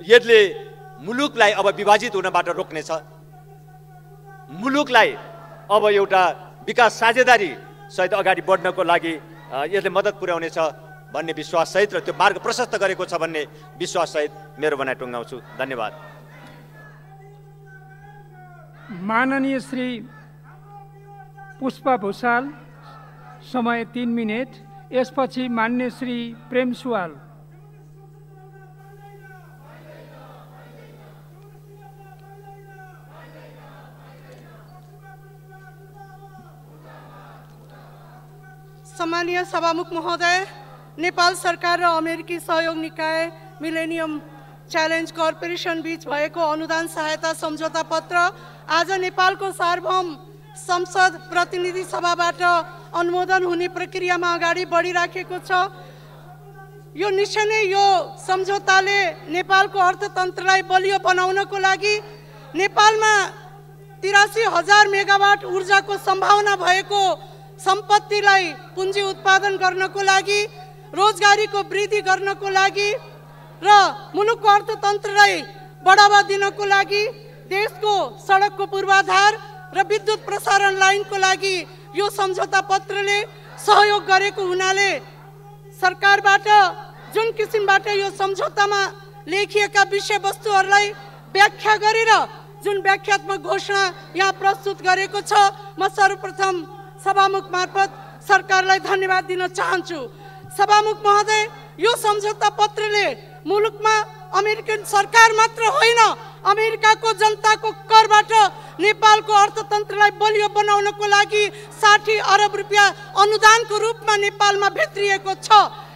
यसले मुलुकलाई अब विभाजित हुनबाट रोक्नेछ, मुलुकलाई अब एउटा विकास साझेदारी सहित अगाडि बढ्नको लागि यसले मद्दत पुर्याउनेछ भन्ने विश्वाससहित र त्यो मार्ग प्रशस्त गरेको छ भन्ने विश्वाससहित मेरो भनाइ टुङ्गाउँछु। धन्यवाद। माननीय श्री पुष्पा भूषाल, समय 3 मिनेट। यसपछि मान्य श्री प्रेम सुवाल। सम्मानीय सभामुख महोदय, नेपाल सरकार र अमेरिकी सहयोग निकाय मिलेनियम च्यालेन्ज कर्पोरेसन बीच भएको अनुदान सहायता सम्झौता पत्र आज नेपालको सार्वभौम संसद प्रतिनिधि सभाबाट अनुमोदन हुने प्रक्रियामा अगाडि बढिराखेको छ। यो निश्चय नै यो सम्झौताले नेपालको अर्थतन्त्रलाई बलियो बनाउनको लागि, नेपालमा 83,000 मेगावाट ऊर्जाको सम्भावना भएको सम्पत्तिलाई पुँजी उत्पादन गर्नको लागि, रोजगारीको वृद्धि गर्नको लागि र मुलुकको अर्थतन्त्रलाई बढावा दिनको लागि, देशको सडकको पूर्वाधार र विद्युत प्रसारण लाइनको लागि यो सम्झौता पत्रले सहयोग गरेको हुनाले सरकारबाट जुन किसिमबाट यो सम्झौतामा लेखिएका विषयवस्तुहरूलाई व्याख्या गरेर जुन व्याख्यात्मक घोषणा यहाँ प्रस्तुत गरेको छ, म सर्वप्रथम सभामुख मार्फत सरकारलाई धन्यवाद दिन चाहन्छु। सभामुख महोदय, यो सम्झौता पत्रले मुलुकमा अमेरिकन सरकार मात्र होइन, अमेरिकाको जनताको करबाट नेपालको अर्थतन्त्रलाई बलियो बनाउनको लागि 60 अरब रुपियाँ अनुदानको रूपमा नेपालमा भित्रिएको छ।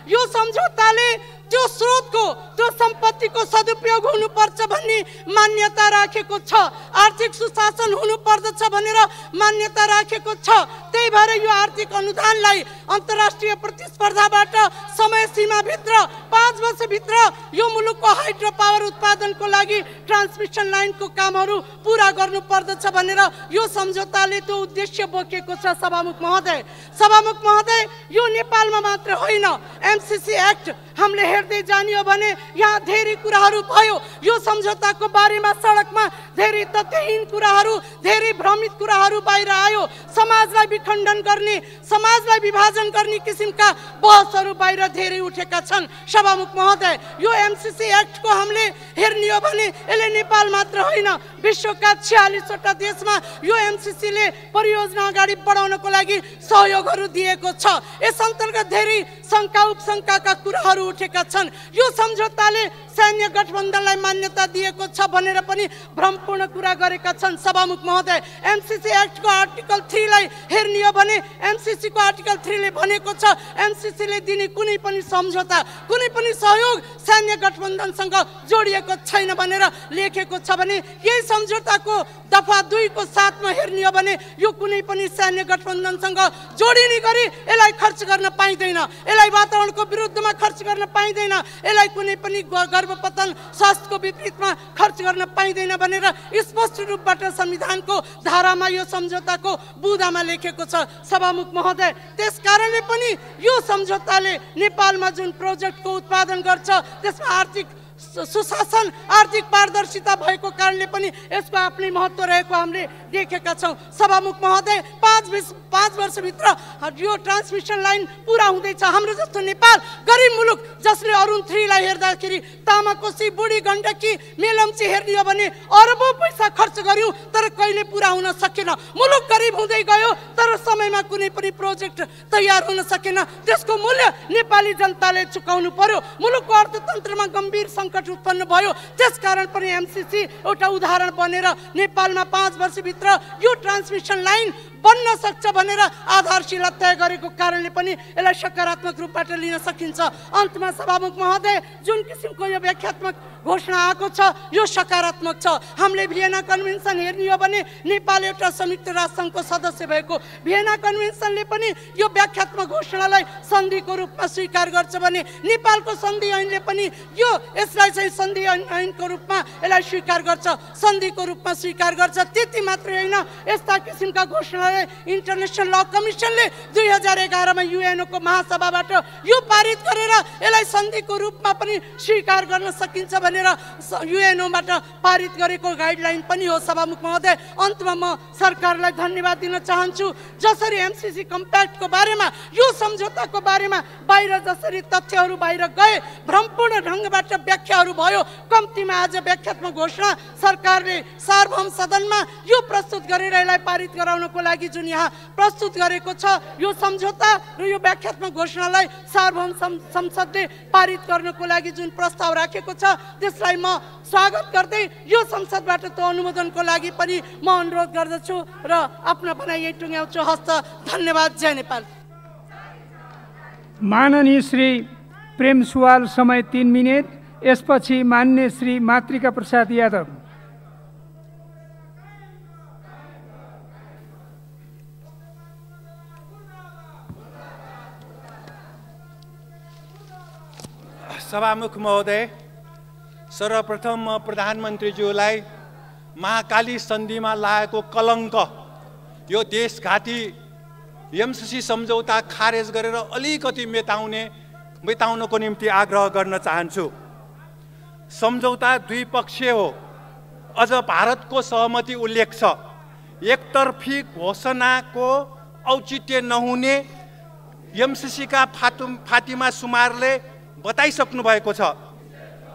यो सम्झौताले त्यो स्रोतको, त्यो सम्पत्तिको सदुपयोग हुनुपर्छ भन्ने मान्यता राखेको छ, आर्थिक सुशासन हुनुपर्दछ भनेर मान्यता राखेको छ। त्यही भएर यो आर्थिक अनुदानलाई अन्तर्राष्ट्रिय प्रतिस्पर्धाबाट समय सीमाभित्र 5 वर्षभित्र यो मुलुकको हाइड्रो पावर उत्पादनको लागि ट्रान्समिसन लाइनको कामहरू पुरा गर्नुपर्दछ भनेर यो सम्झौताले त्यो उद्देश्य बोकेको छ। सभामुख महोदय, यो नेपालमा मात्र होइन, एमसिसी एक्ट हामीले हेर्दै जानियो भने यहाँ धेरै कुराहरू भयो। यो सम्झौताको बारेमा सडकमा धेरै तथ्यहीन कुराहरू, धेरै भ्रमित कुराहरू बाहिर आयो। समाजलाई विखण्डन गर्ने, समाजलाई विभाजन गर्ने किसिमका बहसहरू बाहिर धेरै उठेका छन्। सभामुख महोदय, यो एमसिसी एक्टको हामीले हेर्ने हो भने यसले नेपाल मात्र होइन, विश्वका 46वटा देशमा यो एमसिसीले परियोजना अगाडि बढाउनको लागि सहयोगहरू दिएको छ। यस अन्तर्गत धेरै शङ्का उपशङ्काका कुराहरू उठेका छन्। यो सम्झौताले सैन्य गठबन्धनलाई मान्यता दिएको छ भनेर पनि भ्रमपूर्ण कुरा गरेका छन्। सभामुख महोदय, एमसिसी एक्टको आर्टिकल 3 लाई हेर्ने हो भने एमसिसी को आर्टिकल 3 ले भनेको छ एमसिसीले दिने कुनै पनि सम्झौता, कुनै पनि सहयोग सैन्य गठबन्धनसँग जोडिएको छैन भनेर लेखेको छ भने यही सम्झौताको दफा 2 को 7 मा हेर्ने हो भने यो कुनै पनि सैन्य गठबन्धनसँग जोडिने गरी यसलाई खर्च गर्न पाइँदैन, यसलाई वातावरणको विरुद्धमा खर्च गर्न पाइँदैन, यसलाई कुनै पनि सर्वपतन स्वास्थ्यको विपरीतमा खर्च गर्न पाइँदैन भनेर स्पष्ट रूपबाट संविधानको धारामा यो सम्झौताको बुँदामा लेखेको छ सभामुख महोदय। त्यस कारणले पनि यो सम्झौताले नेपालमा जुन प्रोजेक्टको उत्पादन गर्छ त्यसमा आर्थिक सुशासन आर्थिक पारदर्शिता भएको कारणले पनि यसको आफ्नै महत्त्व रहेको हामीले देखेका छौँ सभामुख महोदय। 5 वर्षभित्र यो ट्रान्समिसन लाइन पुरा हुँदैछ। हाम्रो जस्तो नेपाल गरिब मुलुक जसले अरुण 3 लाई हेर्दाखेरि तामाकोसी बुढी गण्डकी मेलम्ची हेर्ने हो भने अरबौँ पैसा खर्च गर्यौँ तर कहिले पुरा हुन सकेन। मुलुक गरिब हुँदै गयो तर समयमा कुनै पनि प्रोजेक्ट तयार हुन सकेन। त्यसको मूल्य नेपाली जनताले चुकाउनु पर्यो। मुलुकको अर्थतन्त्रमा गम्भीर सङ्कट उत्पन्न भयो। त्यसकारण पनि एमसिसी एउटा उदाहरण बनेर नेपालमा 5 वर्षभित्र यो ट्रान्समिसन लाइन बन्न सक्छ भनेर आधारशिला तय गरेको कारणले पनि यसलाई सकारात्मक रूपबाट लिन सकिन्छ। अन्तमा सभामुख महोदय जुन किसिमको यो व्याख्यात्मक घोषणा आएको छ यो सकारात्मक छ। हामीले भियना कन्भेन्सन हेर्ने हो भने नेपाल एउटा संयुक्त राष्ट्रसङ्घको सदस्य भएको भियना कन्भेन्सनले पनि यो व्याख्यात्मक घोषणालाई सन्धिको रूपमा स्वीकार गर्छ भने नेपालको सन्धि ऐनले पनि यसलाई चाहिँ सन्धि ऐनको रूपमा यसलाई स्वीकार गर्छ, सन्धिको रूपमा स्वीकार गर्छ। त्यति मात्रै होइन, यस्ता किसिमका घोषणालाई इन्टरनेसनल ल कमिसनले 2011 मा युएनओको महासभाबाट यो पारित गरेर यसलाई सन्धिको रूपमा पनि स्वीकार गर्न सकिन्छ भनेर युएनओबाट पारित गरेको गाइडलाइन पनि हो सभामुख महोदय। अन्तमा म सरकारलाई धन्यवाद दिन चाहन्छु जसरी एमसिसी कम्प्याक्टको बारेमा यो सम्झौताको बारेमा बाहिर जसरी तथ्यहरू बाहिर गए भ्रमपूर्ण ढङ्गबाट व्याख्याहरू भयो। कम्तीमा आज व्याख्यात्मक घोषणा सरकारले सार्वभौम सदनमा यो प्रस्तुत गरेर यसलाई पारित गराउनको लागि जुन यहाँ प्रस्तुत गरेको छ यो सम्झौता र यो व्याख्यात्मक घोषणालाई सार्वभौम संसदले पारित गर्नको लागि जुन प्रस्ताव राखेको छ त्यसलाई म स्वागत गर्दै यो संसदबाट त अनुमोदनको लागि पनि म अनुरोध गर्दछु र आफ्ना भनाइ यही टुङ्ग्याउँछु। हस्त धन्यवाद। जय नेपाल। माननीय श्री प्रेम सुवाल समय 3 मिनट। यसपछि मान्य श्री मातृका प्रसाद यादव। सभामुख महोदय, सर्वप्रथम म प्रधानमन्त्रीज्यूलाई महाकाली सन्धिमा लागेको कलङ्क यो देशघाती एमसिसी सम्झौता खारेज गरेर अलिकति मेटाउनको निम्ति आग्रह गर्न चाहन्छु। सम्झौता द्विपक्षीय हो। अझ भारतको सहमति उल्लेख छ। एकतर्फी घोषणाको औचित्य नहुने एमसिसीका फातिमा सुमारले बताइसक्नु भएको छ।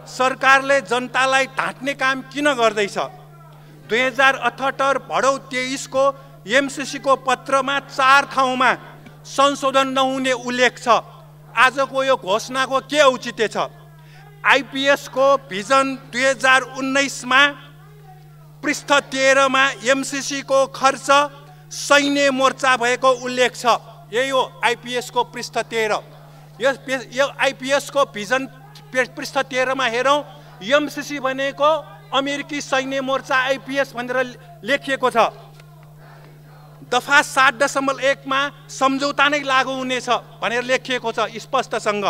सरकारले जनतालाई ढाँट्ने काम किन गर्दैछ? 2078 भदौ 23 को एमसिसीको पत्रमा 4 ठाउँमा संशोधन नहुने उल्लेख छ। आजको यो घोषणाको के औचित्य छ? आइपिएसको भिजन 2019 मा पृष्ठ 13 मा एमसिसीको खर्च सैन्य मोर्चा भएको उल्लेख छ। यही हो आइपिएसको पृष्ठ 13। यो आइपिएसको भिजन पृष्ठ 13 मा हेरौँ, एमसिसी भनेको अमेरिकी सैन्य मोर्चा आइपिएस भनेर लेखिएको छ। दफा 7.1 मा सम्झौता नै लागू हुनेछ भनेर लेखिएको छ स्पष्टसँग।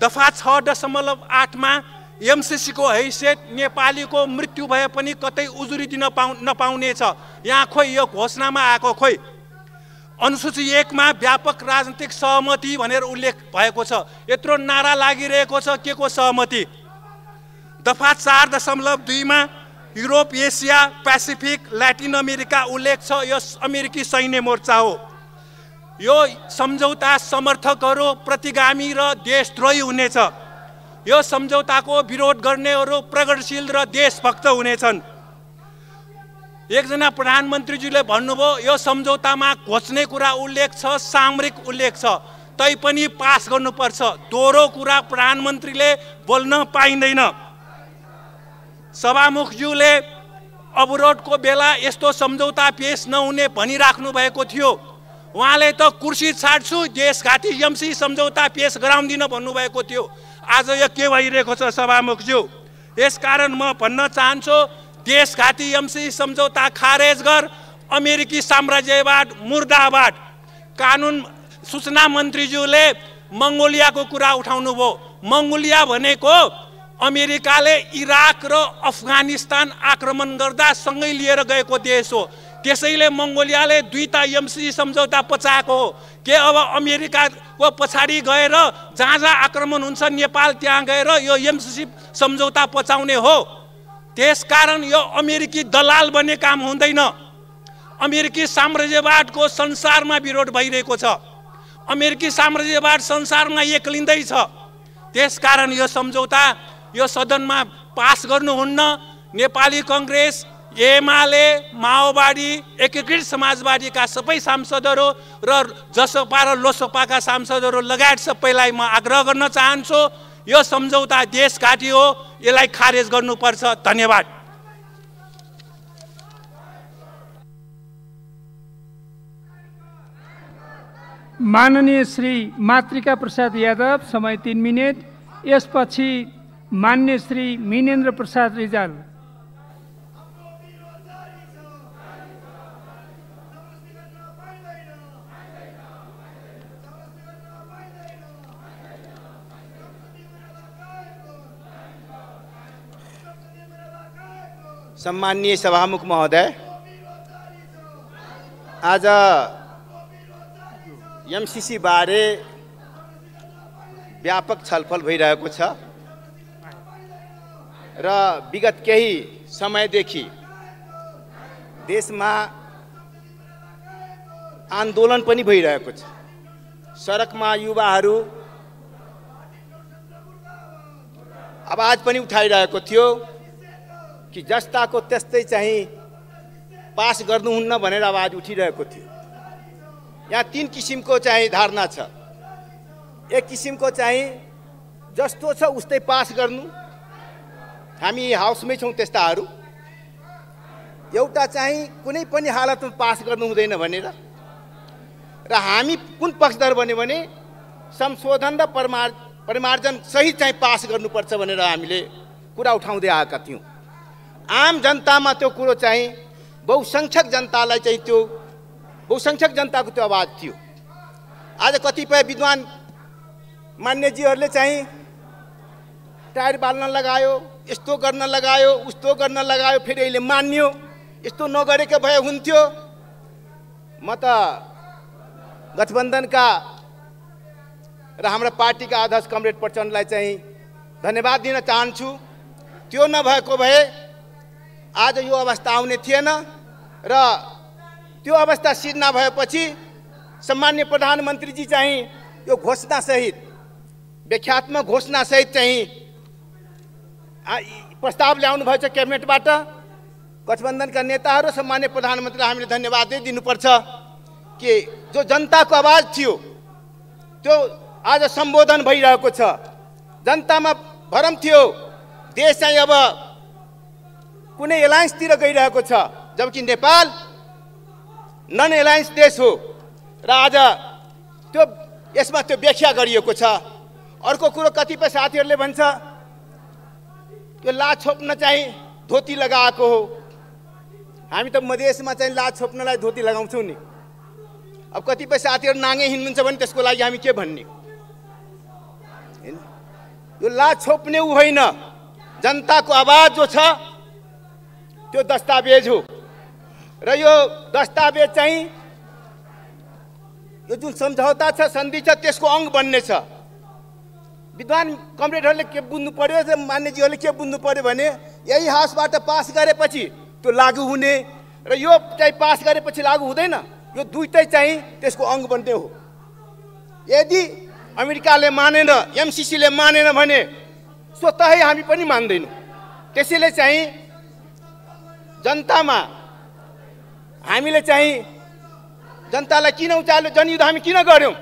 दफा 6.8 मा एमसिसीको हैसियत नेपालीको मृत्यु भए पनि कतै उजुरी दिन नपाउनेछ। यहाँ खोइ यो घोषणामा आएको खोइ। अनुसूची 1 मा व्यापक राजनीतिक सहमति भनेर उल्लेख भएको छ। यत्रो नारा लागिरहेको छ के को सहमति? दफा 4.2 मा Europe, Asia, Pacific, Latin America उल्लेख छ। यो अमेरिकी सैन्य मोर्चा हो। यो सम्झौता समर्थकहरू प्रतिगामी र देशद्रोही हुनेछ। यो सम्झौताको विरोध गर्नेहरू प्रगतिशील र देशभक्त हुनेछन्। एकजना प्रधानमन्त्रीज्यूले भन्नुभयो यो सम्झौतामा घोच्ने कुरा उल्लेख छ, सामरिक उल्लेख छ, तैपनि पास गर्नुपर्छ। दोहोरो कुरा प्रधानमन्त्रीले बोल्न पाइँदैन। सभामुखज्यूले अवरोधको बेला यस्तो सम्झौता पेश नहुने भनिराख्नु भएको थियो। उहाँले त कुर्सी छाड्छु देशघाती एमसिसी सम्झौता पेश गराउँदिन भन्नुभएको थियो। आज यो के भइरहेको छ सभामुखज्यू? यसकारण म भन्न चाहन्छु देशघाती एमसिसी सम्झौता खारेज गर। अमेरिकी साम्राज्यवाद मुर्दाबाद। कानुन सूचना मन्त्रीज्यूले मङ्गोलियाको कुरा उठाउनु भयो। मङ्गोलिया भनेको अमेरिकाले इराक र अफगानिस्तान आक्रमण गर्दा सँगै लिएर गएको देश हो। त्यसैले मङ्गोलियाले दुईटा एमसिसी सम्झौता पचाएको हो। के अब अमेरिकाको पछाडि गएर जहाँ जहाँ आक्रमण हुन्छ नेपाल त्यहाँ गएर यो एमसिसी सम्झौता पचाउने हो? त्यसकारण यो अमेरिकी दलाल बन्ने काम हुँदैन। अमेरिकी साम्राज्यवादको संसारमा विरोध भइरहेको छ। अमेरिकी साम्राज्यवाद संसारमा एक्लिँदैछ। त्यसकारण यो सम्झौता यो सदनमा पास गर्नुहुन्न। नेपाली कङ्ग्रेस, एमाले, माओवादी, एकीकृत समाजवादीका सबै सांसदहरू र जसपा र लोसपाका सांसदहरू लगायत सबैलाई म आग्रह गर्न चाहन्छु, यो सम्झौता देशघाती हो, यसलाई खारेज गर्नुपर्छ। धन्यवाद। माननीय श्री मातृका प्रसाद यादव, समय 3 मिनट। यसपछि मान्य श्री मिनेन्द्र प्रसाद रिजाल। सम्माननीय सभामुख महोदय, आज एमसिसी बारे व्यापक छलफल भइरहेको छ र विगत केही समयदेखि देशमा आन्दोलन पनि भइरहेको छ। सडकमा युवाहरू आवाज पनि उठाइरहेको थियो कि जस्ताको त्यस्तै चाहिँ पास गर्नुहुन्न भनेर आवाज उठिरहेको थियो। यहाँ 3 किसिमको चाहिँ धारणा छ। एक किसिमको चाहिँ जस्तो छ उस्तै पास गर्नु, हामी हाउसमै छौँ त्यस्ताहरू। एउटा चाहिँ कुनै पनि हालतमा पास गर्नु हुँदैन भनेर, र हामी कुन पक्षधर बन्यो भने संशोधन र परिमार्जन सहित चाहिँ पास गर्नुपर्छ भनेर हामीले कुरा उठाउँदै आएका थियौँ। आम जनतामा त्यो कुरो चाहिँ बहुसङ्ख्यक जनतालाई चाहिँ त्यो बहुसङ्ख्यक जनताको त्यो आवाज थियो। आज कतिपय विद्वान मान्यजीहरूले चाहिँ टायर बाल्न लगायो, यस्तो गर्न लगायो, उस्तो गर्न लगायो, फेरि अहिले मान्यो। यस्तो नगरेको भए हुन्थ्यो। म त गठबन्धनका र हाम्रा पार्टीका अध्यक्ष कमरेड प्रचण्डलाई चाहिँ धन्यवाद दिन चाहन्छु। त्यो नभएको भए आज यो अवस्था आउने थिएन र त्यो अवस्था सिर्जना भएपछि सम्माननीय प्रधानमन्त्रीजी चाहिँ यो घोषणासहित, व्याख्यात्मक घोषणासहित चाहिँ प्रस्ताव ल्याउनु भएछ क्याबिनेटबाट। गठबन्धनका नेताहरू सम्माननीय प्रधानमन्त्रीलाई हामीले धन्यवाद दिनुपर्छ कि जो जनताको आवाज थियो त्यो आज सम्बोधन भइरहेको छ। जनतामा भरम थियो देश चाहिँ अब कुनै एलायन्सतिर गइरहेको छ, जबकि नेपाल नन एलायन्स देश हो र आज त्यो यसमा त्यो व्याख्या गरिएको छ। अर्को कुरो कतिपय साथीहरूले भन्छ यो लाज छोप्न चाहिँ धोती लगाएको हो। हामी त मधेसमा चाहिँ लाज छोप्नलाई धोती लगाउँछौँ नि। अब कतिपय साथीहरू नाङ्गे हिँड्नुहुन्छ भने त्यसको लागि हामी के भन्ने? यो लाज छोप्ने उ होइन, जनताको आवाज जो छ त्यो दस्तावेज हो र यो दस्तावेज चाहिँ यो जुन सम्झौता छ, सन्धि छ, त्यसको अङ्ग बन्ने छ। विद्वान कमरेडहरूले के बुझ्नु पर्यो र मान्यजीहरूले के बुझ्नु पर्यो भने यही हाउसबाट पास गरेपछि त्यो लागू हुने र यो चाहिँ पास गरेपछि लागू हुँदैन। यो दुईटै चाहिँ त्यसको अङ्ग बन्ने हो। यदि अमेरिकाले मानेन, एमसिसीले मानेन भने स्वतः हामी पनि मान्दैनौँ। त्यसैले चाहिँ जनतामा हामीले चाहिँ जनतालाई किन उचाल्यो? जनयुद्ध हामी किन गऱ्यौँ?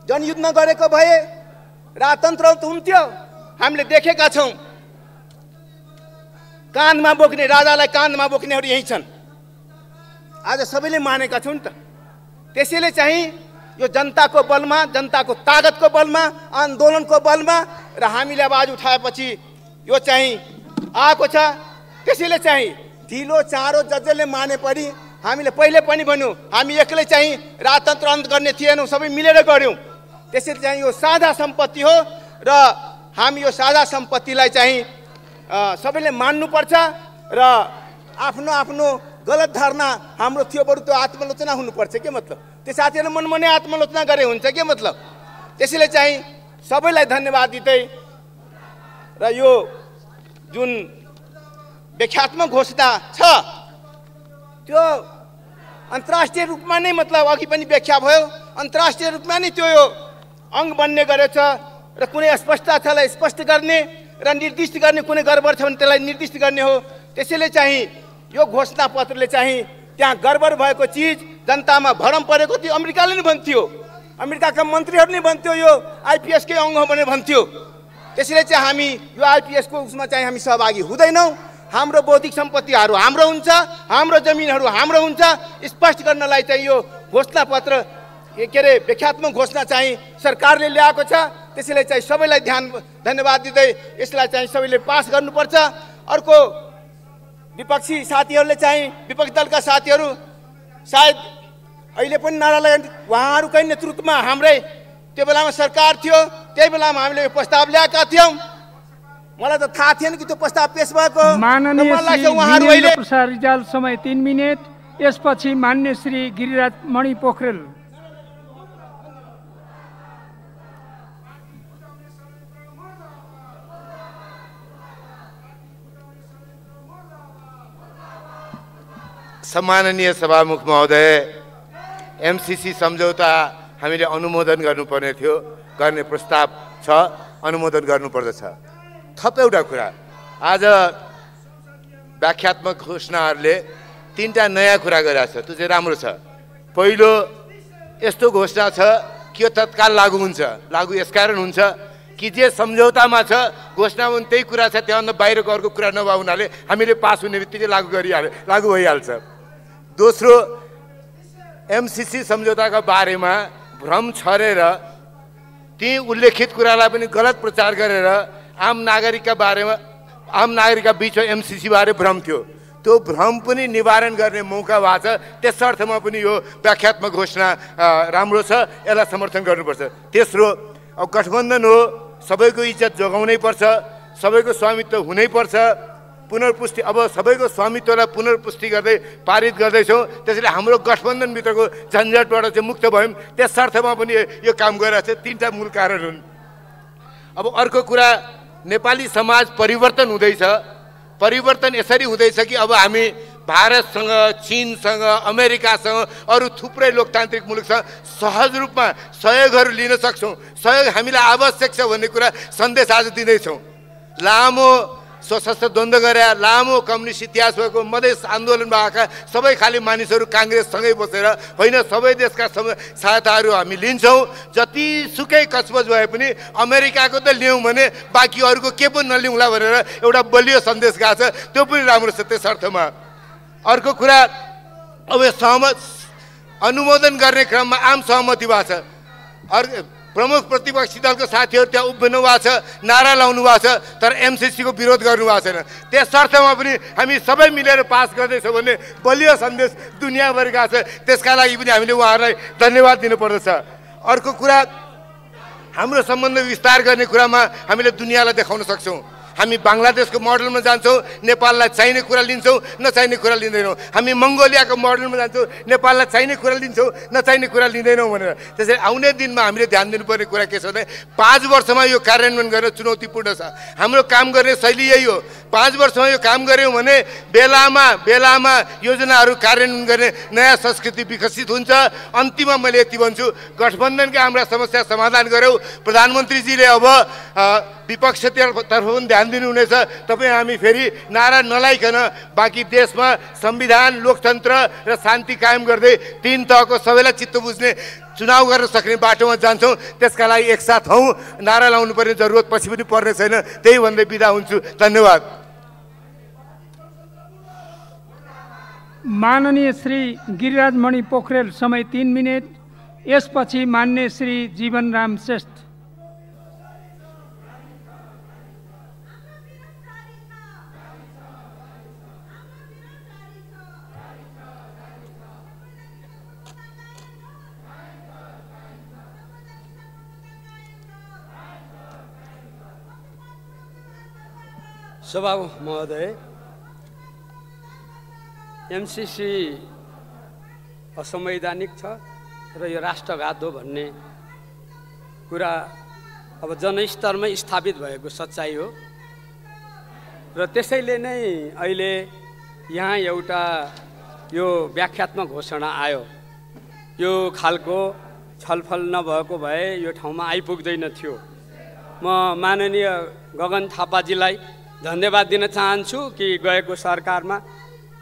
जनयुद्ध नगरेको भए राजतन्त्र हुन्थ्यो। हामीले देखेका छौँ काँधमा बोक्ने, राजालाई काँधमा बोक्नेहरू यही छन्। आज सबैले मानेका छौँ नि त। त्यसैले चाहिँ यो जनताको बलमा, जनताको तागतको बलमा, आन्दोलनको बलमा र हामीले आवाज उठाएपछि यो चाहिँ आएको छ। त्यसैले चाहिँ ढिलो चाँडो जसले माने पनि हामीले पहिले पनि भन्यौँ हामी एक्लै चाहिँ राजतन्त्र अन्त गर्ने थिएनौँ, सबै मिलेर गऱ्यौँ। त्यसैले चाहिँ यो साझा सम्पत्ति हो र हामी यो साझा सम्पत्तिलाई चाहिँ सबैले मान्नुपर्छ र आफ्नो आफ्नो गलत धारणा हाम्रो थियो बरु त्यो आत्मलोचना हुनुपर्छ के मतलब त्यो साथीहरूले मनमनै आत्मलोचना गरे हुन्छ के मतलब त्यसैले चाहिँ सबैलाई धन्यवाद दिँदै र यो जुन व्याख्यात्मक घोषणा छ त्यो अन्तर्राष्ट्रिय रूपमा नै मतलब अघि पनि व्याख्या भयो अन्तर्राष्ट्रिय रूपमा नै त्यो यो अङ्ग बन्ने गरेछ र कुनै अस्पष्टता छ त्यसलाई स्पष्ट गर्ने र निर्दिष्ट गर्ने कुनै गडबड छ भने त्यसलाई निर्दिष्ट गर्ने हो त्यसैले चाहिँ यो घोषणा पत्रले चाहिँ त्यहाँ गडबड भएको चिज जनतामा भरम परेको थियो अमेरिकाले नै भन्थ्यो अमेरिकाका मन्त्रीहरू नै भन्थ्यो यो आइपिएसकै अङ्ग हो भनेर भन्थ्यो त्यसैले चाहिँ हामी यो आइपिएसको उसमा चाहिँ हामी सहभागी हुँदैनौँ हाम्रो बौद्धिक सम्पत्तिहरू हाम्रो हुन्छ हाम्रो जमिनहरू हाम्रो हुन्छ स्पष्ट गर्नलाई चाहिँ यो घोषणा पत्र के अरे व्याख्यात्मक घोषणा चाहिँ सरकारले ल्याएको छ त्यसैले चाहिँ सबैलाई धन्यवाद दिँदै यसलाई चाहिँ सबैले पास गर्नुपर्छ अर्को विपक्षी साथीहरूले चाहिँ विपक्षी दलका साथीहरू सायद अहिले पनि नारा लगाउने उहाँहरूकै नेतृत्वमा हाम्रै त्यो बेलामा सरकार थियो त्यही बेलामा हामीले यो प्रस्ताव ल्याएका थियौँ मलाई त थाहा थिएन कि त्यो प्रस्ताव पेश भएको माननीय श्री वीरेन्द्र प्रसाद रिजाल समय 3 मिनेट यसपछि मान्य श्री गिरिराज मणि पोखरेल सम्माननीय सभामुख महोदय एमसीसी सम्झौता हामीले अनुमोदन गर्नुपर्ने थियो गर्ने प्रस्ताव छ अनुमोदन गर्नुपर्दछ थप एउटा कुरा आज व्याख्यात्मक घोषणाहरूले 3टा नयाँ कुरा गरेको छ त्यो चाहिँ राम्रो छ पहिलो यस्तो घोषणा छ कि यो तत्काल लागू हुन्छ लागू यसकारण हुन्छ कि जे सम्झौतामा छ घोषणामा पनि त्यही कुरा छ त्योभन्दा बाहिरको अर्को कुरा नभए हुनाले हामीले पास हुने बित्तिकै लागू भइहाल्छ दोस्रो एमसीसी सम्झौताका बारेमा भ्रम छरेर ती उल्लेखित कुरालाई पनि गलत प्रचार गरेर आम नागरिकका बिचमा एमसीसी बारे भ्रम थियो त्यो भ्रम पनि निवारण गर्ने मौका भएको छ त्यस अर्थमा पनि यो व्याख्यात्मक घोषणा राम्रो छ यसलाई समर्थन गर्नुपर्छ तेस्रो अब गठबन्धन हो सबैको इज्जत जोगाउनै पर्छ सबैको स्वामित्व हुनै पर्छ पुनर्पुष्टि अब सबैको स्वामित्वलाई पुनर्पुष्टि गर्दै पारित गर्दैछौँ त्यसैले हाम्रो गठबन्धनभित्रको झन्झटबाट चाहिँ मुक्त भयौँ त्यस अर्थमा पनि यो काम गरिरहेको छ 3टा मूल कारण हुन् अब अर्को कुरा नेपाली समाज परिवर्तन हुँदैछ परिवर्तन यसरी हुँदैछ कि अब हामी भारतसँग चीनसँग अमेरिकासँग अरू थुप्रै लोकतान्त्रिक मुलुकसँग सहज रूपमा सहयोगहरू लिन सक्छौँ सहयोग हामीलाई आवश्यक छ भन्ने कुरा सन्देश आज दिँदैछौँ लामो सशस्त्र द्वन्द्व गरे लामो कम्युनिस्ट इतिहास भएको मधेस आन्दोलन भएका सबै खाली मानिसहरू काङ्ग्रेससँगै बसेर होइन सबै देशका सहायताहरू हामी लिन्छौँ जतिसुकै कचबच भए पनि अमेरिकाको त ल्याउँ भने बाँकी अरूको के पनि नलिउँला भनेर एउटा बलियो सन्देश गएको छ त्यो पनि राम्रो छ त्यस अर्थमा अर्को कुरा अब अनुमोदन गर्ने क्रममा आम सहमति भएको छ प्रमुख प्रतिपक्षी दलको साथीहरू त्यहाँ उभिनु भएको छ नारा लाउनु भएको छ तर एमसीसीको विरोध गर्नुभएको छैन त्यस अर्थमा पनि हामी सबै मिलेर पास गर्दैछौँ भन्ने बलियो सन्देश दुनियाँभरि गएको छ त्यसका लागि पनि हामीले उहाँहरूलाई धन्यवाद दिनुपर्दछ अर्को कुरा हाम्रो सम्बन्ध विस्तार गर्ने कुरामा हामीले दुनियाँलाई देखाउन सक्छौँ हामी बङ्गलादेशको मोडलमा जान्छौँ नेपाललाई चाहिने कुरा लिन्छौँ नचाहिने कुरा लिँदैनौँ हामी मङ्गोलियाको मोडलमा जान्छौँ नेपाललाई चाहिने कुरा लिन्छौँ नचाहिने कुरा लिँदैनौँ भनेर त्यसैले आउने दिनमा हामीले ध्यान दिनुपर्ने कुरा के छ भने 5 वर्षमा यो कार्यान्वयन गर्न चुनौतीपूर्ण छ हाम्रो काम गर्ने शैली यही हो 5 वर्षमा यो काम गऱ्यौँ भने बेलामा योजनाहरू कार्यान्वयन गर्ने नयाँ संस्कृति विकसित हुन्छ अन्तिममा मैले यति भन्छु गठबन्धनका हाम्रा समस्या समाधान गऱ्यौँ प्रधानमन्त्रीजीले अब विपक्षतर्फ पनि ध्यान दिनुहुनेछ तपाईँ हामी फेरि नारा नलाइकन बाँकी देशमा संविधान लोकतन्त्र र शान्ति कायम गर्दै 3 तहको सबैलाई चित्त बुझ्ने चुनाव गर्न सक्ने बाटोमा जान्छौँ त्यसका लागि एकसाथ हौँ नारा लाउनु पर्ने जरुरत पछि पनि पर्ने छैन त्यही भन्दै बिदा हुन्छु धन्यवाद माननीय श्री गिरिराज मणि पोखरेल समय 3 मिनेट यसपछि मान्य श्री जीवनराम श्रेष्ठ सभामुख महोदय, एमसिसी असंवैधानिक छ र यो राष्ट्रघात हो भन्ने कुरा अब जनस्तरमै स्थापित भएको सच्चाइ हो र त्यसैले नै अहिले यहाँ एउटा यो व्याख्यात्मक घोषणा आयो। यो खालको छलफल नभएको भए यो ठाउँमा आइपुग्दैन थियो। म माननीय गगन थापाजीलाई धन्यवाद दिन चाहन्छु कि गएको सरकारमा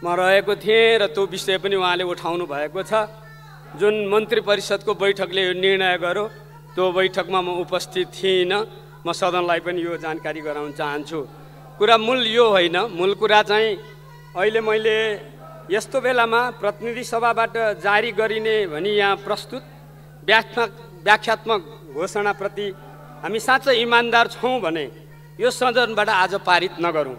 म रहेको थिएँ र त्यो विषय पनि उहाँले उठाउनु भएको छ। जुन मन्त्री परिषदको बैठकले यो निर्णय गर्यो त्यो बैठकमा म उपस्थित थिइनँ। म सदनलाई पनि यो जानकारी गराउन चाहन्छु। कुरा मूल यो होइन, मूल कुरा चाहिँ अहिले मैले यस्तो बेलामा प्रतिनिधि सभाबाट जारी गरिने भनी यहाँ प्रस्तुत व्याख्यात्मक घोषणाप्रति हामी साँच्चै इमान्दार छौँ भने यो सदनबाट आज पारित नगरौँ,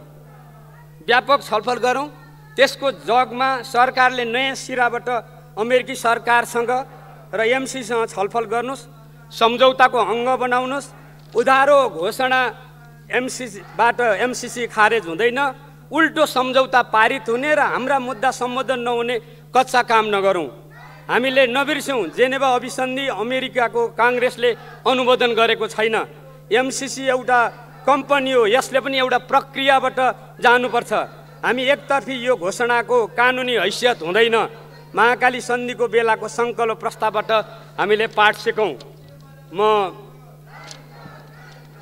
व्यापक छलफल गरौँ। त्यसको जगमा सरकारले नयाँ सिराबाट अमेरिकी सरकारसँग र एमसिसीसँग छलफल गर्नुहोस्, सम्झौताको अङ्ग बनाउनुहोस्। उधारो घोषणा एमसिसी खारेज हुँदैन, उल्टो सम्झौता पारित हुने र हाम्रा मुद्दा सम्बोधन नहुने कच्चा काम नगरौँ। हामीले नबिर्स्यौँ जेनेभा अभिसन्धि अमेरिकाको काङ्ग्रेसले अनुमोदन गरेको छैन। एमसिसी एउटा कम्पनी हो, यसले पनि एउटा प्रक्रियाबाट जानुपर्छ। हामी एकतर्फी यो घोषणाको कानुनी हैसियत हुँदैन। महाकाली सन्धिको बेलाको सङ्कल्प प्रस्तावबाट हामीले पाठ सिकौँ। म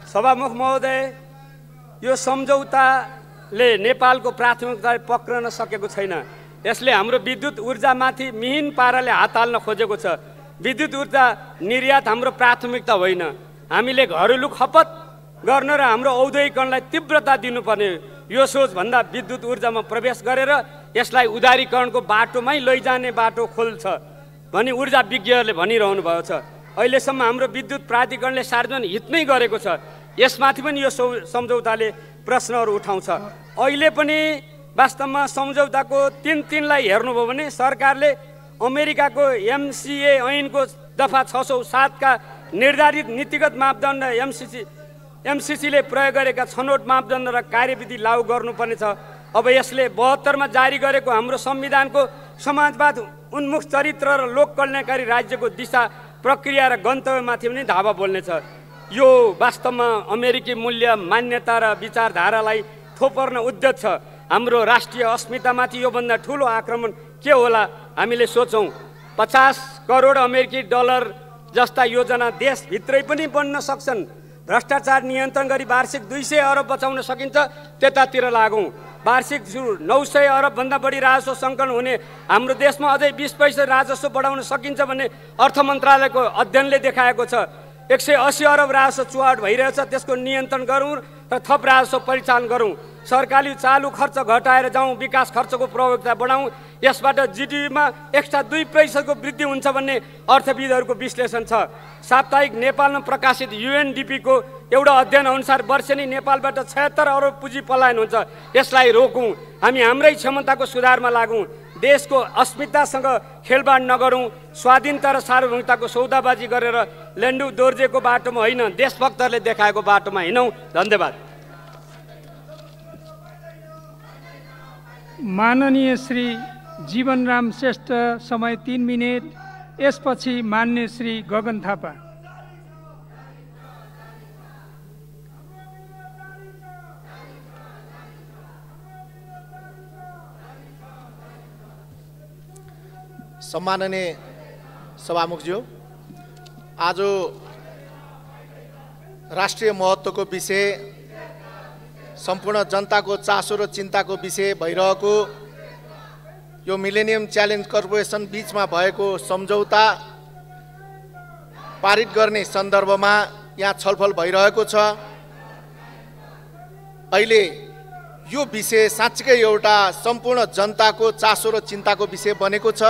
सभामुख महोदय, यो सम्झौताले नेपालको प्राथमिकता पक्रन सकेको छैन। यसले हाम्रो विद्युत ऊर्जामाथि मिहिन पाराले हात हाल्न खोजेको छ। विद्युत ऊर्जा निर्यात हाम्रो प्राथमिकता होइन। हामीले घरेलु खपत गर्न र हाम्रो औद्योगिकरणलाई तीव्रता दिनुपर्ने यो सोचभन्दा विद्युत ऊर्जामा प्रवेश गरेर यसलाई उदारीकरणको बाटोमै लैजाने बाटो खोल्छ भनी ऊर्जा विज्ञहरूले भनिरहनु भएको छ। अहिलेसम्म हाम्रो विद्युत प्राधिकरणले सार्वजनिक हित नै गरेको छ। यसमाथि पनि यो सम्झौताले प्रश्नहरू उठाउँछ। अहिले पनि वास्तवमा सम्झौताको 3(3) हेर्नुभयो भने सरकारले अमेरिकाको एमसिए ऐनको दफा 607 का निर्धारित नीतिगत मापदण्ड एमसिसीले प्रयोग गरेका छनौट मापदण्ड र कार्यविधि लागू गर्नुपर्नेछ। अब यसले 72 मा जारी गरेको हाम्रो संविधानको समाजवाद उन्मुख चरित्र र लोक कल्याणकारी राज्यको दिशा प्रक्रिया र गन्तव्यमाथि पनि धावा बोल्नेछ। यो वास्तवमा अमेरिकी मूल्य मान्यता र विचारधारालाई थोपर्न उद्यत छ। हाम्रो राष्ट्रिय अस्मितामाथि योभन्दा ठुलो आक्रमण के होला? हामीले सोचौँ। 50 करोड अमेरिकी डलर जस्ता योजना देशभित्रै पनि बन्न सक्छन्। भ्रष्टाचार नियन्त्रण गरी वार्षिक 200 अरब बचाउन सकिन्छ, त्यतातिर लागौँ। वार्षिक 900 अरबभन्दा बढी राजस्व सङ्कलन हुने हाम्रो देशमा अझै 20 पैसा राजस्व बढाउन सकिन्छ भन्ने अर्थ मन्त्रालयको अध्ययनले देखाएको छ। 180 अरब राजस्व चुहाट भइरहेछ, त्यसको नियन्त्रण गरौँ र थप राजस्व परिचालन गरौँ। सरकारी चालु खर्च घटाएर जाउँ, विकास खर्चको प्रभावता बढाउँ। यसबाट जिडिपीमा एक्स्ट्रा 2% वृद्धि हुन्छ भन्ने अर्थविदहरूको विश्लेषण छ। साप्ताहिक नेपालमा प्रकाशित UNDP को एउटा अध्ययन अनुसार वर्षेनी नेपालबाट 76 अरब पुँजी पलायन हुन्छ। यसलाई रोकौँ। हामी हाम्रै क्षमताको सुधारमा लागौँ। देशको अस्मितासँग खेलबाड नगरौँ। स्वाधीनता र सार्वभौमिकताको सौदाबाजी गरेर लेन्डु दोर्जेको बाटोमा होइन, देशभक्तहरूले देखाएको बाटोमा हिँडौँ। धन्यवाद। माननीय श्री जीवनराम श्रेष्ठ, समय 3 मिनेट। यसपछि मान्य श्री गगन थापा। सम्माननीय सभामुखज्यू, आज राष्ट्रिय महत्त्वको विषय, सम्पूर्ण जनताको चासो र चिन्ताको विषय भइरहेको यो मिलेनियम च्यालेन्ज कर्पोरेसन बीचमा भएको सम्झौता पारित गर्ने सन्दर्भमा यहाँ छलफल भइरहेको छ। अहिले यो विषय साँच्चै एउटा सम्पूर्ण जनताको चासो र चिन्ताको विषय बनेको छ।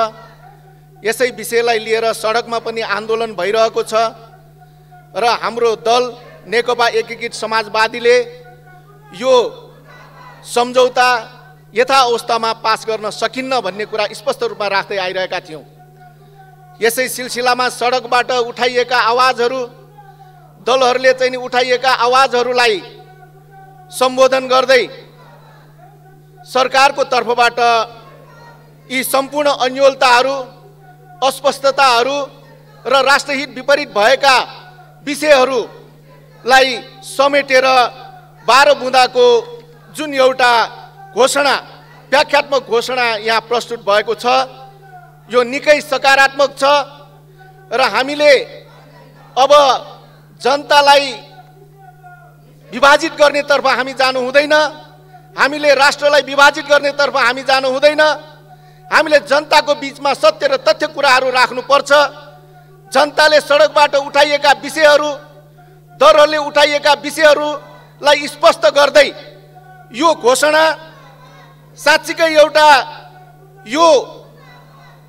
यसै विषयलाई लिएर सडकमा पनि आन्दोलन भइरहेको छ र हाम्रो दल नेकपा एकीकृत समाजवादीले यो सम्झौता यथा अवस्थामा पास गर्न सकिन्न भन्ने कुरा स्पष्ट रूपमा राख्दै आइरहेका थियौँ। यसै सिलसिलामा सडकबाट उठाइएका आवाजहरू, दलहरूले चाहिँ उठाइएका आवाजहरूलाई सम्बोधन गर्दै सरकारको तर्फबाट यी सम्पूर्ण अन्योलताहरू, अस्पष्टताहरू र राष्ट्रहित विपरीत भएका विषयहरूलाई समेटेर 12 बुँदाको जुन एउटा घोषणा, व्याख्यात्मक घोषणा यहाँ प्रस्तुत भएको छ, यो निकै सकारात्मक छ र हामीले अब जनतालाई विभाजित गर्नेतर्फ हामी जानु हुँदैन, हामीले राष्ट्रलाई विभाजित गर्नेतर्फ हामी जानु हुँदैन। हामीले जनताको बिचमा सत्य र तथ्य कुराहरू राख्नुपर्छ। जनताले सडकबाट उठाइएका विषयहरू, दरहरूले उठाइएका विषयहरूलाई स्पष्ट गर्दै यो घोषणा साँच्चीकै एउटा यो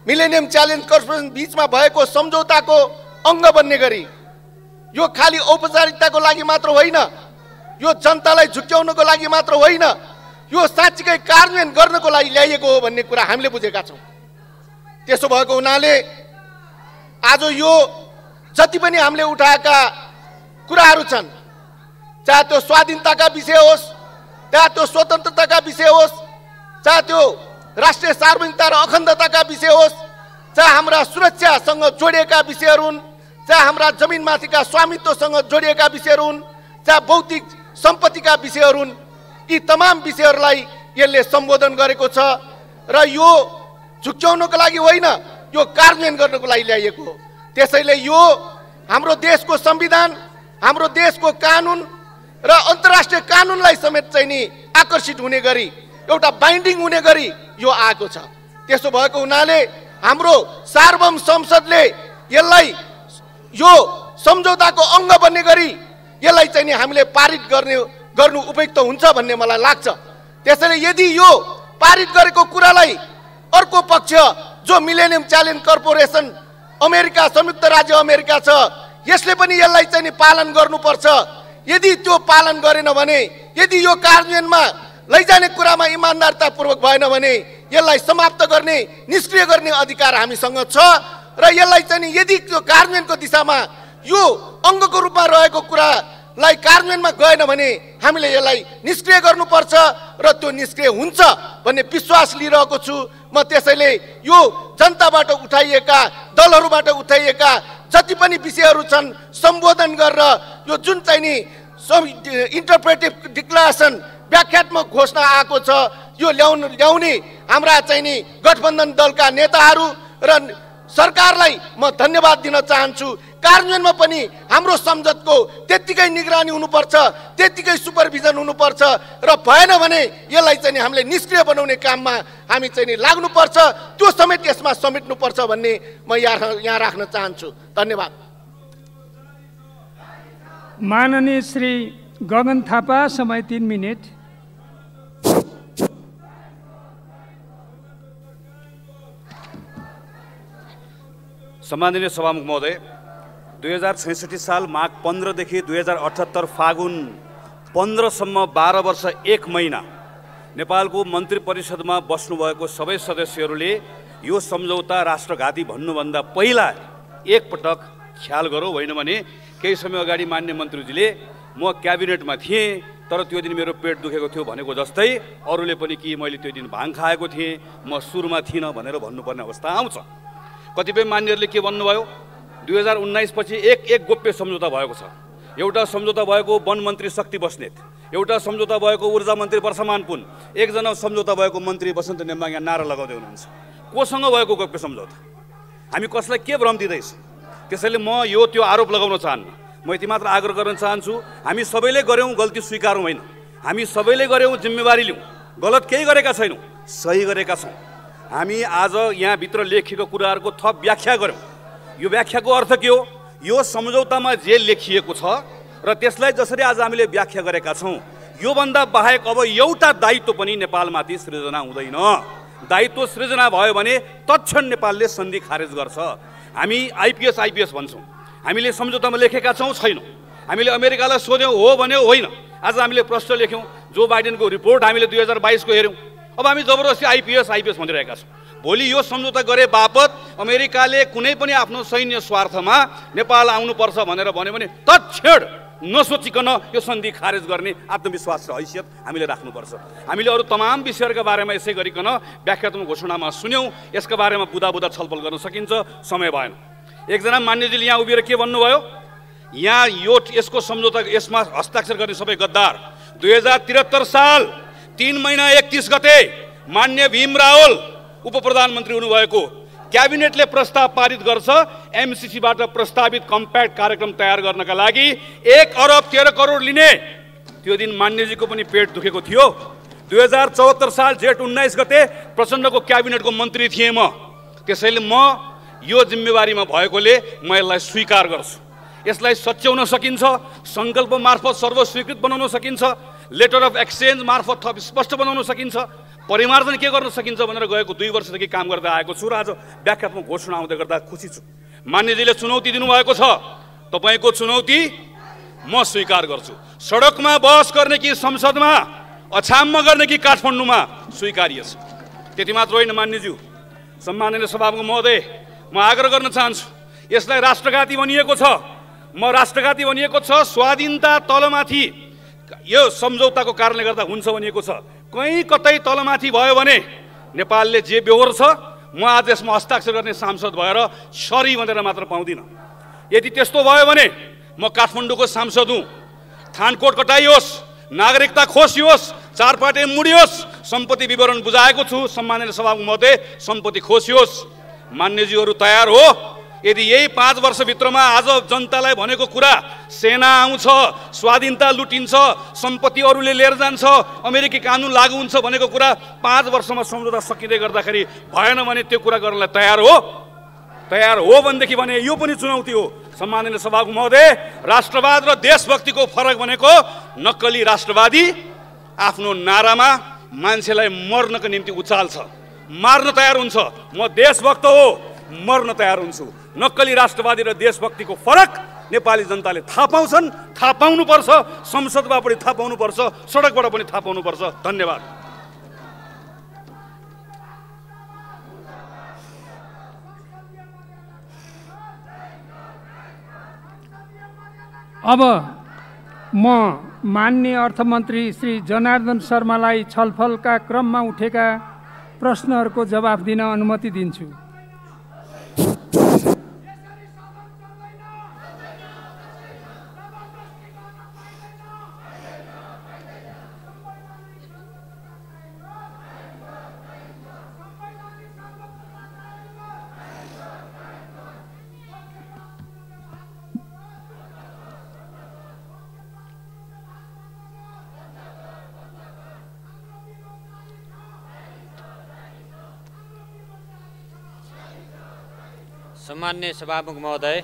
मिलेनियम च्यालेन्ज कर्पोरेसन बिचमा भएको सम्झौताको अङ्ग बन्ने गरी, यो खाली औपचारिकताको लागि मात्र होइन, यो जनतालाई झुक्क्याउनको लागि मात्र होइन, यो साँच्चीकै कार्यान्वयन गर्नको लागि ल्याइएको हो भन्ने कुरा हामीले बुझेका छौँ। त्यसो भएको हुनाले आज यो जति पनि हामीले उठाएका कुराहरू छन्, चाहे त्यो स्वाधीनताका विषय होस्, चाहे त्यो स्वतन्त्रताका विषय होस्, चाहे त्यो राष्ट्रिय सार्वभौमिकता र अखण्डताका विषय होस्, चाहे हाम्रा सुरक्षासँग जोडिएका विषयहरू हुन्, चाहे हाम्रा जमिनमाथिका स्वामित्वसँग जोडिएका विषयहरू हुन्, चाहे भौतिक सम्पत्तिका विषयहरू हुन्, यी तमाम विषयहरूलाई यसले सम्बोधन गरेको छ र यो झुक्क्याउनको लागि होइन, यो कार्यान्वयन गर्नको लागि ल्याइएको हो। त्यसैले यो हाम्रो देशको संविधान, हाम्रो देशको कानुन र अन्तर्राष्ट्रिय कानुनलाई समेत चाहिँ नि आकर्षित हुने गरी, एउटा बाइन्डिङ हुने गरी यो आएको छ। त्यसो भएको हुनाले हाम्रो सार्वभौम संसदले यसलाई यो सम्झौताको अङ्ग बन्ने गरी यसलाई चाहिँ नि हामीले पारित गर्नु उपयुक्त हुन्छ भन्ने मलाई लाग्छ। त्यसैले यदि यो पारित गरेको कुरालाई अर्को पक्ष जो मिलेनियम च्यालेन्ज कर्पोरेसन अमेरिका, संयुक्त राज्य अमेरिका छ, यसले पनि यसलाई चाहिँ नि पालन गर्नुपर्छ। यदि त्यो पालन गरेन भने, यदि यो कार्यान्वयनमा लैजाने कुरामा इमान्दारितापूर्वक भएन भने यसलाई समाप्त गर्ने, निष्क्रिय गर्ने अधिकार हामीसँग छ र यसलाई चाहिँ नि यदि त्यो कार्यान्वयनको दिशामा यो अङ्गको रूपमा रहेको कुरालाई कार्यान्वयनमा गएन भने हामीले यसलाई निष्क्रिय गर्नुपर्छ र त्यो निष्क्रिय हुन्छ भन्ने विश्वास लिइरहेको छु म। त्यसैले यो जनताबाट उठाइएका, दलहरूबाट उठाइएका जति पनि विषयहरू छन् सम्बोधन गरेर यो जुन चाहिँ नि इन्टरप्रेटिभ डिक्लेरेसन, व्याख्यात्मक घोषणा आएको छ, यो ल्याउने हाम्रा चाहिँ नि गठबन्धन दलका नेताहरू र सरकारलाई म धन्यवाद दिन चाहन्छु। कार्यान्वयनमा पनि हाम्रो सम्झौताको त्यत्तिकै निगरानी हुनुपर्छ, त्यत्तिकै सुपरभिजन हुनुपर्छ र भएन भने यसलाई चाहिँ हामीले निष्क्रिय बनाउने काममा हामी चाहिँ नि लाग्नुपर्छ, त्यो समेत यसमा समेट्नुपर्छ भन्ने म यहाँ राख्न चाहन्छु। धन्यवाद। माननीय श्री गगन थापा, समय 3 मिनट। सम्माननीय सभामुख महोदय, 2066 साल माघ 15 देखि 2078 फागुन 15 सम्म 12 वर्ष 1 महिना नेपालको मन्त्री परिषदमा बस्नुभएको सबै सदस्यहरूले यो सम्झौता राष्ट्रघाती भन्नुभन्दा पहिला एकपटक ख्याल गरौँ। होइन भने केही समय अगाडि मान्य मन्त्रीजीले म क्याबिनेटमा थिएँ तर त्यो दिन मेरो पेट दुखेको थियो भनेको जस्तै अरूले पनि कि मैले त्यो दिन भाङ खाएको थिएँ, म सुरुमा थिइनँ भनेर भन्नुपर्ने अवस्था आउँछ। कतिपय मान्यहरूले के भन्नुभयो, 2019 पछि एक गोप्य सम्झौता भएको छ। एउटा सम्झौता भएको वन मन्त्री शक्ति बस्नेत, एउटा सम्झौता भएको ऊर्जा मन्त्री वर्षमान पुन, एकजना सम्झौता भएको मन्त्री बसन्त नेम्बाङ यहाँ नारा लगाउँदै हुनुहुन्छ। कोसँग भएको गोप्य सम्झौता? हामी कसलाई के भ्रम दिँदैछ? त्यसैले म यो त्यो आरोप लगाउन चाहन्न। म यति मात्र आग्रह गर्न चाहन्छु, हामी सबैले गऱ्यौँ, गल्ती स्वीकारौँ होइन, हामी सबैले गऱ्यौँ, जिम्मेवारी लिउँ। गलत केही गरेका छैनौँ, सही गरेका छौँ। हामी आज यहाँभित्र लेखिएको कुराहरूको थप व्याख्या गऱ्यौँ। यो व्याख्याको अर्थ के हो? यो सम्झौतामा जे लेखिएको छ र त्यसलाई जसरी आज हामीले व्याख्या गरेका छौँ, योभन्दा बाहेक अब एउटा दायित्व पनि नेपालमाथि सृजना हुँदैन। दायित्व सृजना भयो भने तत्क्षण नेपालले सन्धि खारेज गर्छ। हामी आइपिएस भन्छौँ, हामीले सम्झौतामा लेखेका छौँ, छैनौँ। हामीले अमेरिकालाई सोध्यौँ, हो भन्यो, होइन। आज हामीले प्रश्न लेख्यौँ, जो बाइडेनको रिपोर्ट हामीले 2022 को हेऱ्यौँ, अब हामी जबरजस्ती आइपिएस भनिरहेका छौँ। भोलि यो सम्झौता गरे बापत अमेरिकाले कुनै पनि आफ्नो सैन्य स्वार्थमा नेपाल आउनुपर्छ भनेर भन्यो भने तत्क्षण नसोचिकन यो सन्धि खारेज गर्ने आत्मविश्वास र हैसियत हामीले राख्नुपर्छ। हामीले अरू तमाम विषयहरूका बारेमा यसै गरिकन व्याख्यात्मक घोषणामा सुन्यौँ, यसका बारेमा बुदा छलफल गर्न सकिन्छ, समय भएन। एकजना मान्यजीले यहाँ उभिएर के भन्नुभयो, यहाँ यसको सम्झौता यसमा हस्ताक्षर गर्ने सबै गद्दार। 2073 साल 3 महिना 31 गते मान्य भीम रावल उप प्रधानमन्त्री हुनुभएको क्याबिनेटले प्रस्ताव पारित गर्छ एमसिसीबाट प्रस्तावित कम्प्याक्ट कार्यक्रम तयार गर्नका लागि 1 अरब 13 करोड लिने। त्यो दिन मान्यजीको पनि पेट दुखेको थियो। 2074 साल जेठ 19 गते प्रचण्डको क्याबिनेटको मन्त्री थिएँ म, त्यसैले म यो जिम्मेवारीमा भएकोले म यसलाई स्वीकार गर्छु। यसलाई सच्याउन सकिन्छ, सङ्कल्प मार्फत सर्वस्वीकृत बनाउन सकिन्छ, लेटर अफ एक्सचेन्ज मार्फत थप स्पष्ट बनाउन सकिन्छ, परिमार्जन के गर्न सकिन्छ भनेर गएको 2 वर्षदेखि काम गर्दै आएको छु र आज व्याख्यात्मक घोषणा आउँदै गर्दा खुसी छु। मान्यजीले चुनौती दिनुभएको छ, तपाईँको चुनौती म स्वीकार गर्छु। सडकमा बहस गर्ने कि संसदमा, अछाममा गर्ने कि काठमाडौँमा स्वीकार्य छ। त्यति मात्र होइन मान्यज्यू, सम्माननीय सभामुख महोदय, म आग्रह गर्न चाहन्छु, यसलाई राष्ट्रघाती भनिएको छ। स्वाधीनता तलमाथि यो सम्झौताको कारणले गर्दा हुन्छ भनिएको छ। कहीँ कतै तलमाथि भयो भने नेपालले जे बेहोर छ, म आज यसमा हस्ताक्षर गर्ने सांसद भएर सरी भनेर मात्र पाउँदिनँ। यदि त्यस्तो भयो भने म काठमाडौँको सांसद हुँ। थानकोट कटाइयोस्, नागरिकता खोसियोस्, 4 पाटे मुडियोस्, सम्पत्ति विवरण बुझाएको छु। सम्माननीय सभामुख महोदय, सम्पत्ति खोसियोस्। मान्यज्यूहरू तयार हो? यदि यही 5 वर्षभित्रमा आज जनतालाई भनेको कुरा सेना आउँछ, स्वाधीनता लुटिन्छ, सम्पत्ति अरूले लिएर जान्छ, अमेरिकी कानुन लागू हुन्छ भनेको कुरा 5 वर्षमा सम्झौता सकिँदै गर्दाखेरि भएन भने त्यो कुरा गर्नलाई तयार हो? तयार हो भनेदेखि भने यो पनि चुनौती हो। सम्माननीय सभामुख महोदय, राष्ट्रवाद र देशभक्तिको फरक भनेको नक्कली राष्ट्रवादी आफ्नो नारामा मान्छेलाई मर्नको निम्ति उचाल्छ, मार्न तयार हुन्छ। म देशभक्त हो, मर्न तयार हुन्छु। नक्कली राष्ट्रवादी र देशभक्तिको फरक नेपाली जनताले थाहा पाउँछन्, थाहा पाउनुपर्छ। संसदमा पनि थाहा पाउनुपर्छ, सडकबाट पनि थाहा पाउनुपर्छ। धन्यवाद। अब म माननीय अर्थमन्त्री श्री जनार्दन शर्मालाई छलफलका क्रममा उठेका प्रश्नहरूको जवाफ दिन अनुमति दिन्छु। सम्मान्य सभामुख महोदय,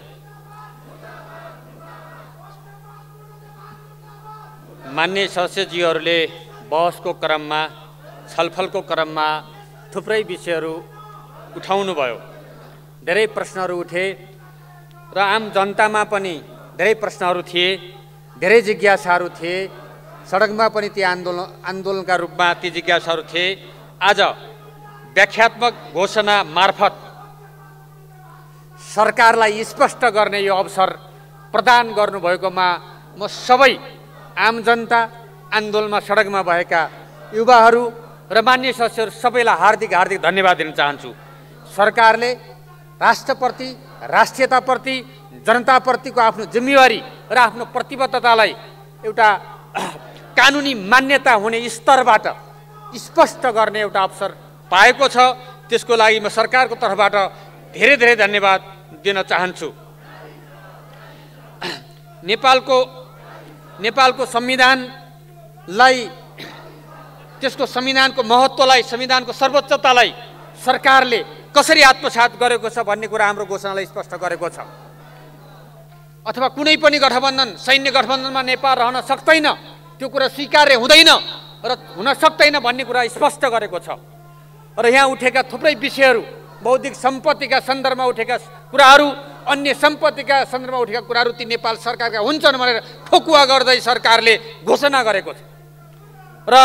मान्य सदस्यज्यूहरूले बहसको क्रममा, छलफलको क्रममा थुप्रै विषयहरू उठाउनुभयो। धेरै प्रश्नहरू उठे र आम जनतामा पनि धेरै प्रश्नहरू थिए, धेरै जिज्ञासाहरू थिए। सडकमा पनि ती आन्दोलनका रूपमा ती जिज्ञासाहरू थिए। आज व्याख्यात्मक घोषणा मार्फत सरकारलाई स्पष्ट गर्ने यो अवसर प्रदान गर्नुभएकोमा म सबै आम जनता, आन्दोलनमा सडकमा भएका युवाहरू र मान्य सदस्यहरू सबैलाई हार्दिक हार्दिक धन्यवाद दिन चाहन्छु। सरकारले राष्ट्रप्रति, राष्ट्रियताप्रति, जनताप्रतिको आफ्नो जिम्मेवारी र आफ्नो प्रतिबद्धतालाई एउटा कानुनी मान्यता हुने स्तरबाट स्पष्ट गर्ने एउटा अवसर पाएको छ। त्यसको लागि म सरकारको तर्फबाट धेरै धेरै धन्यवाद दिन चाहन्छु। नेपालको संविधानलाई, त्यसको संविधानको महत्त्वलाई, संविधानको सर्वोच्चतालाई सरकारले कसरी आत्मसात गरेको छ भन्ने कुरा हाम्रो घोषणाले स्पष्ट गरेको छ। अथवा कुनै पनि गठबन्धन, सैन्य गठबन्धनमा नेपाल रहन सक्दैन, त्यो कुरा स्वीकार्य हुँदैन र हुन सक्दैन भन्ने कुरा स्पष्ट गरेको छ। र यहाँ उठेका थुप्रै विषयहरू, बौद्धिक सम्पत्तिका सन्दर्भमा उठेका कुराहरू, अन्य सम्पत्तिका सन्दर्भमा उठेका कुराहरू ती नेपाल सरकारका हुन्छन् भनेर ठोकुवा गर्दै सरकारले घोषणा गरेको छ। र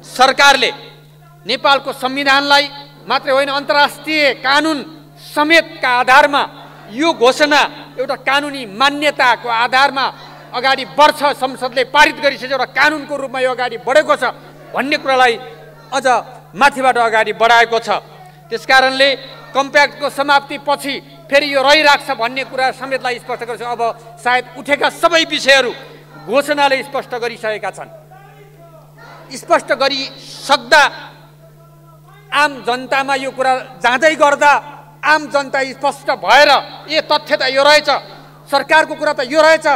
सरकारले नेपालको संविधानलाई मात्रै होइन, अन्तर्राष्ट्रिय कानुन समेतका आधारमा यो घोषणा एउटा कानुनी मान्यताको आधारमा अगाडि बढ्छ, संसदले पारित गरिसक्यो र कानुनको रूपमा यो अगाडि बढेको छ भन्ने कुरालाई अझ माथिबाट अगाडि बढाएको छ। त्यसकारणले कम्प्याक्टको समाप्तिपछि फेरि यो रहिराख्छ भन्ने कुरा समेतलाई स्पष्ट गर्छ। अब सायद उठेका सबै विषयहरू घोषणाले स्पष्ट गरिसकेका छन्। स्पष्ट गरिसक्दा आम जनतामा यो कुरा जाँदै गर्दा आम जनता स्पष्ट भएर ए तथ्य त यो रहेछ, सरकारको कुरा त यो रहेछ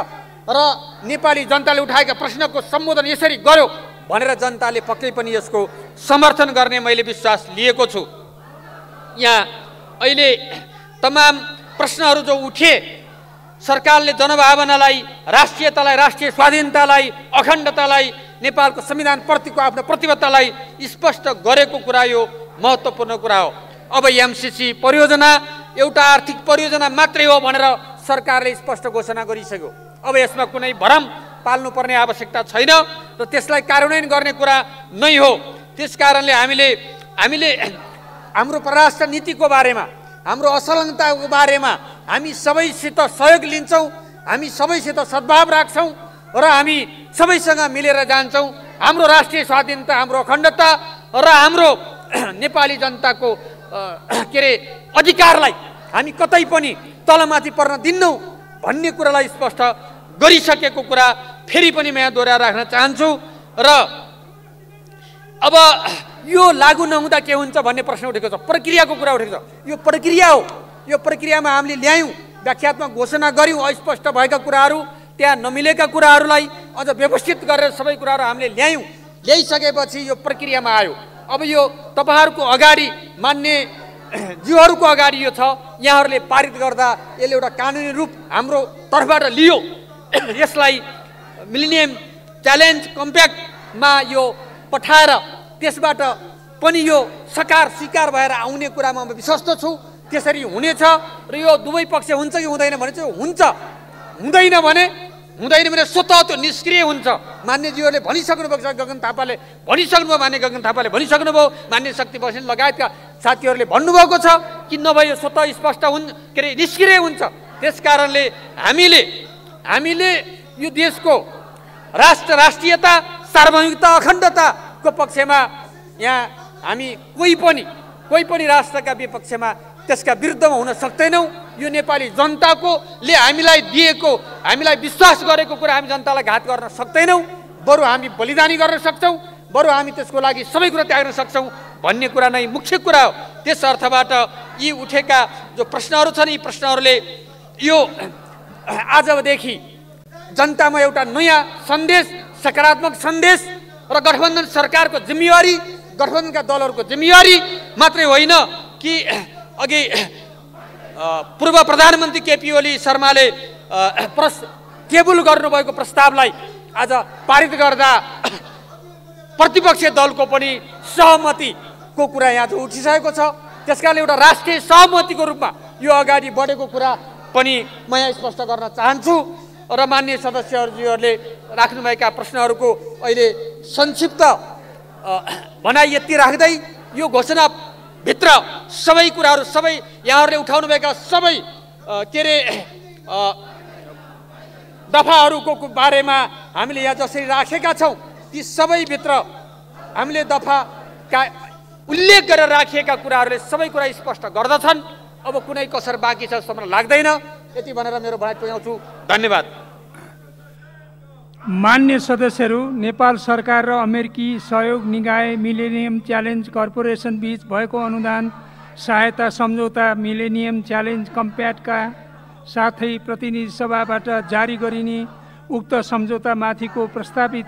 र नेपाली जनताले उठाएका प्रश्नको सम्बोधन यसरी गर्यो भनेर जनताले पक्कै पनि यसको समर्थन गर्ने मैले विश्वास लिएको छु। यहाँ अहिले तमाम प्रश्नहरू जो उठे, सरकारले जनभावनालाई, राष्ट्रियतालाई, राष्ट्रिय स्वाधीनतालाई, अखण्डतालाई, नेपालको संविधानप्रतिको आफ्नो प्रतिबद्धतालाई स्पष्ट गरेको कुरा यो महत्त्वपूर्ण कुरा हो। अब एमसिसी परियोजना एउटा आर्थिक परियोजना मात्रै हो भनेर सरकारले स्पष्ट घोषणा गरिसक्यो। अब यसमा कुनै भरम पाल्नुपर्ने आवश्यकता छैन र त्यसलाई कार्यान्वयन गर्ने कुरा नै हो। त्यसकारणले हामीले हाम्रो परराष्ट्र नीतिको बारेमा, हाम्रो असलग्नताको बारेमा हामी सबैसित सहयोग लिन्छौँ, हामी सबैसित सद्भाव राख्छौँ र हामी सबैसँग मिलेर जान्छौँ। हाम्रो राष्ट्रिय स्वाधीनता, हाम्रो अखण्डता र हाम्रो नेपाली जनताको अधिकारलाई हामी कतै पनि तलमाथि पर्न दिन्नौँ भन्ने कुरालाई स्पष्ट गरिसकेको कुरा फेरि पनि म यहाँ दोहोऱ्याएर राख्न चाहन्छु। र अब यो लागू नहुँदा के हुन्छ भन्ने प्रश्न उठेको छ, प्रक्रियाको कुरा उठेको छ। यो प्रक्रिया हो, यो प्रक्रियामा हामीले ल्यायौँ, व्याख्यात्मक घोषणा गऱ्यौँ, अस्पष्ट भएका कुराहरू, त्यहाँ नमिलेका कुराहरूलाई अझ व्यवस्थित गरेर सबै कुराहरू हामीले ल्यायौँ। ल्याइसकेपछि यो प्रक्रियामा आयो। अब यो तपाईँहरूको अगाडि, मान्य ज्यूहरूको अगाडि यो छ, यहाँहरूले पारित गर्दा यसले एउटा कानुनी रूप हाम्रो तर्फबाट लियो। यसलाई मिलेनियम च्यालेन्ज कम्प्याक्टमा यो पठाएर त्यसबाट पनि यो स्वीकार भएर आउने कुरामा म विश्वस्त छु। त्यसरी हुनेछ र यो दुवै पक्ष हुन्छ कि हुँदैन भने चाहिँ हुन्छ। हुँदैन भने स्वतः त्यो निष्क्रिय हुन्छ। मान्यज्यूहरूले भनिसक्नुभएको छ, गगन थापाले भनिसक्नुभयो, मान्य गगन थापाले भनिसक्नुभयो, मान्य शक्ति बस्नेत लगायतका साथीहरूले भन्नुभएको छ कि नभए यो स्वतः स्पष्ट निष्क्रिय हुन्छ। त्यसकारणले हामीले यो देशको राष्ट्रियता, सार्वभौमिकता, अखण्डताको पक्षमा यहाँ हामी कोही पनि राष्ट्रका विपक्षमा त्यसका विरुद्धमा हुन सक्दैनौँ। यो नेपाली जनताकोले हामीलाई दिएको, हामीलाई विश्वास गरेको कुरा हामी जनतालाई घात गर्न सक्दैनौँ। बरु हामी बलिदानी गर्न सक्छौँ, बरु हामी त्यसको लागि सबै कुरा त्याग्न सक्छौँ भन्ने कुरा नै मुख्य कुरा हो। त्यस अर्थबाट यी उठेका जो प्रश्नहरू छन्, यी प्रश्नहरूले यो आजदेखि जनतामा एउटा नयाँ सन्देश, सकारात्मक सन्देश र गठबन्धन सरकारको जिम्मेवारी, गठबन्धनका दलहरूको जिम्मेवारी मात्रै होइन कि अघि पूर्व प्रधानमन्त्री केपी ओली शर्माले टेबल गर्नुभएको प्रस्तावलाई आज पारित गर्दा प्रतिपक्षीय दलको पनि सहमतिको कुरा यहाँ चाहिँ उठिसकेको छ। त्यसकारणले एउटा राष्ट्रिय सहमतिको रूपमा यो अगाडि बढेको कुरा पनि म यहाँ स्पष्ट गर्न चाहन्छु। र मान्य सदस्यहरूले राख्नुभएका प्रश्नहरूको अहिले संक्षिप्त भनाइ यति राख्दै यो घोषणाभित्र सबै कुराहरू, सबै यहाँहरूले उठाउनुभएका सबै दफाहरूको बारेमा हामीले यहाँ जसरी राखेका छौँ, ती सबैभित्र हामीले दफाका उल्लेख गरेर राखिएका कुराहरूले सबै कुरा स्पष्ट गर्दछन्। अब कुनै कसर बाँकी छ जस्तो मलाई लाग्दैन। यति भनेर मेरो भनाइ टुङ्ग्याउँछु। धन्यवाद। मान्य सदस्यहरू, नेपाल सरकार र अमेरिकी सहयोग निकाय मिलेनियम च्यालेन्ज कर्पोरेसन बीच भएको अनुदान सहायता सम्झौता मिलेनियम च्यालेन्ज कम्प्याक्टका साथै प्रतिनिधि सभाबाट जारी गरिने उक्त सम्झौतामाथिको प्रस्तावित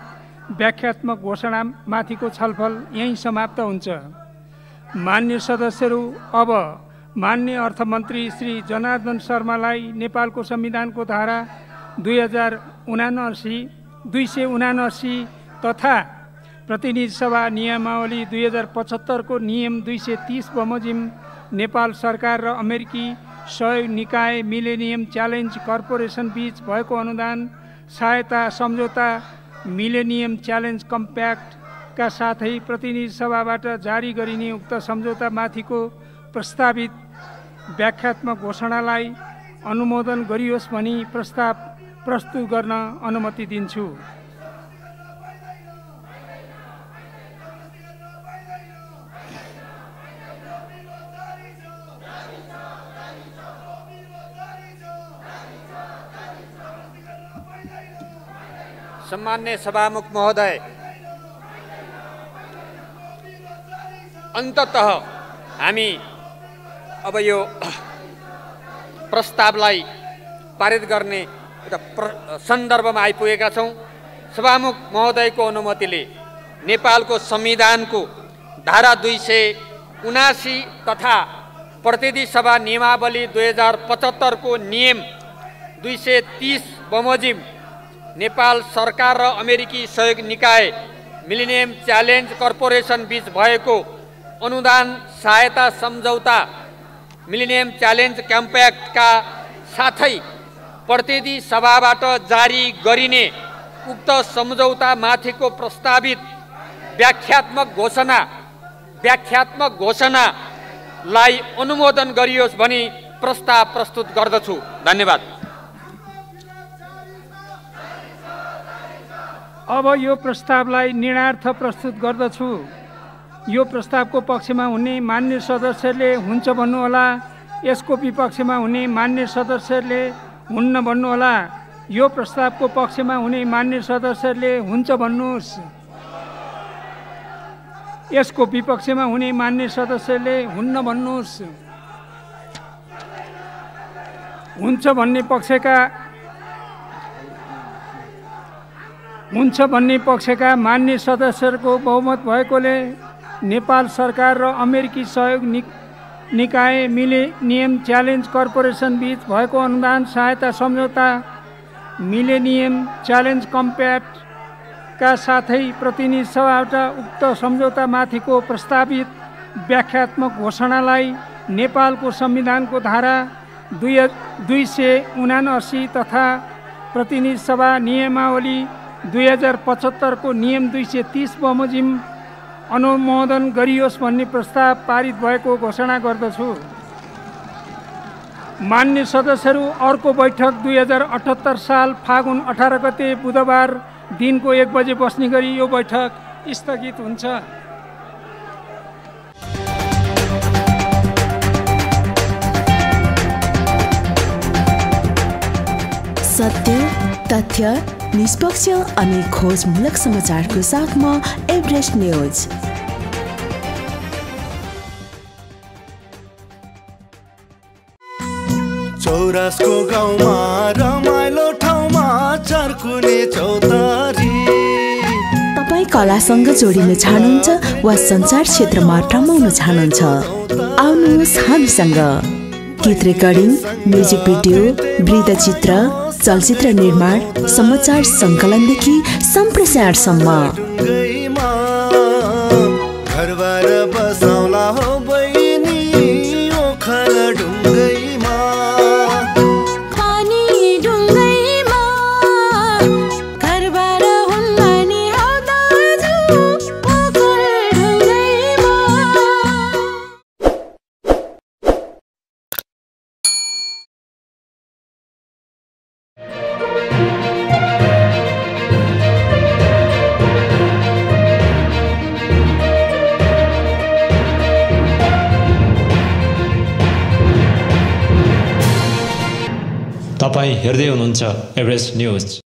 व्याख्यात्मक घोषणामाथिको छलफल यहीँ समाप्त हुन्छ। मान्य सदस्यहरू, अब मान्य अर्थमन्त्री श्री जनार्दन शर्मालाई नेपालको संविधानको धारा 279 तथा प्रतिनिधि सभा नियमावली 2075 को नियम 230 बमोजिम नेपाल सरकार र अमेरिकी सहयोग निकाय मिलेनियम च्यालेन्ज कर्पोरेसन बीच भएको अनुदान सहायता सम्झौता मिलेनियम च्यालेन्ज कम्प्याक्टका साथै प्रतिनिधि सभाबाट जारी गरिने उक्त सम्झौतामाथिको प्रस्तावित व्याख्यात्मक घोषणालाई अनुमोदन गरियोस् भनी प्रस्ताव प्रस्तुत गर्न अनुमति दिन्छु। सम्मान्य सभामुख महोदय, अन्ततः हामी अब यो प्रस्तावलाई पारित गर्ने एउटा सन्दर्भमा आइपुगेका छौँ। सभामुख महोदयको अनुमतिले नेपालको संविधानको धारा 279 तथा प्रतिनिधि सभा नियमावली 2075 को नियम 230 बमोजिम नेपाल सरकार र अमेरिकी सहयोग निकाय मिलेनियम च्यालेन्ज कर्पोरेसन बीच भएको अनुदान सहायता सम्झौता मिलेनियम च्यालेन्ज कम्प्याक्टका साथै प्रतिनिधि सभाबाट जारी गरिने उक्त सम्झौता माथिको प्रस्तावित व्याख्यात्मक घोषणालाई अनुमोदन गरियोस् भनी प्रस्ताव प्रस्तुत गर्दछु। धन्यवाद। अब यो प्रस्तावलाई निर्णयार्थ प्रस्तुत गर्दछु। यो प्रस्तावको पक्षमा हुने मान्य सदस्यले हुन्छ भन्नुहोला, यसको विपक्षमा हुने मान्य सदस्यले हुन्न भन्नुहोला। यो प्रस्तावको पक्षमा हुने मान्य सदस्यले हुन्छ भन्नुहोस्। यसको विपक्षमा हुने मान्य सदस्यले हुन्न भन्नुहोस्। हुन्छ भन्ने पक्षका मान्य सदस्यहरूको बहुमत भएकोले नेपाल सरकार र अमेरिकी सहयोग निकाय मिलेनियम च्यालेन्ज कर्पोरेसन बीच भएको अनुदान सहायता सम्झौता मिलेनियम च्यालेन्ज कम्प्याक्टका साथै प्रतिनिधि सभाबाट उक्त सम्झौतामाथिको प्रस्तावित व्याख्यात्मक घोषणालाई नेपालको संविधानको धारा 279 तथा प्रतिनिधि सभा नियमावली 2075 को नियम 230 बमोजिम अनुमोदन गरियोस् भन्ने प्रस्ताव पारित भएको घोषणा गर्दछु। मान्य सदस्यहरू, अर्को बैठक 2078 साल फागुन 18 गते बुधबार दिनको 1 बजे बस्ने गरी यो बैठक स्थगित हुन्छ। सत्य, तथ्य, निष्पक्ष अनि खोजमूलक समाचारको साथमा एभरेस्ट न्यूज। चौरासको गाउँमा रमाइलो ठाउँमा चर्कुने चौतारी। तपाईँ कलासँग जोडिन चाहनुहुन्छ वा सञ्चार क्षेत्रमा रमाउन चाहनुहुन्छ, आउनुहोस् हामीसँग। गीत रेकर्डिङ, म्युजिक भिडियो, वृत्तचित्र, चलचित्र निर्माण, समाचार सङ्कलनदेखि सम्प्रेषणसम्म। घरबार बसाउला हो बहिनी ओखर ढुङ्गैमा, पानी ढुङ्गैमा घरबार हुन्न नि हौ दाजु ओखर ढुङ्गैमा। तपाईँ हेर्दै हुनुहुन्छ एभरेस्ट न्यूज।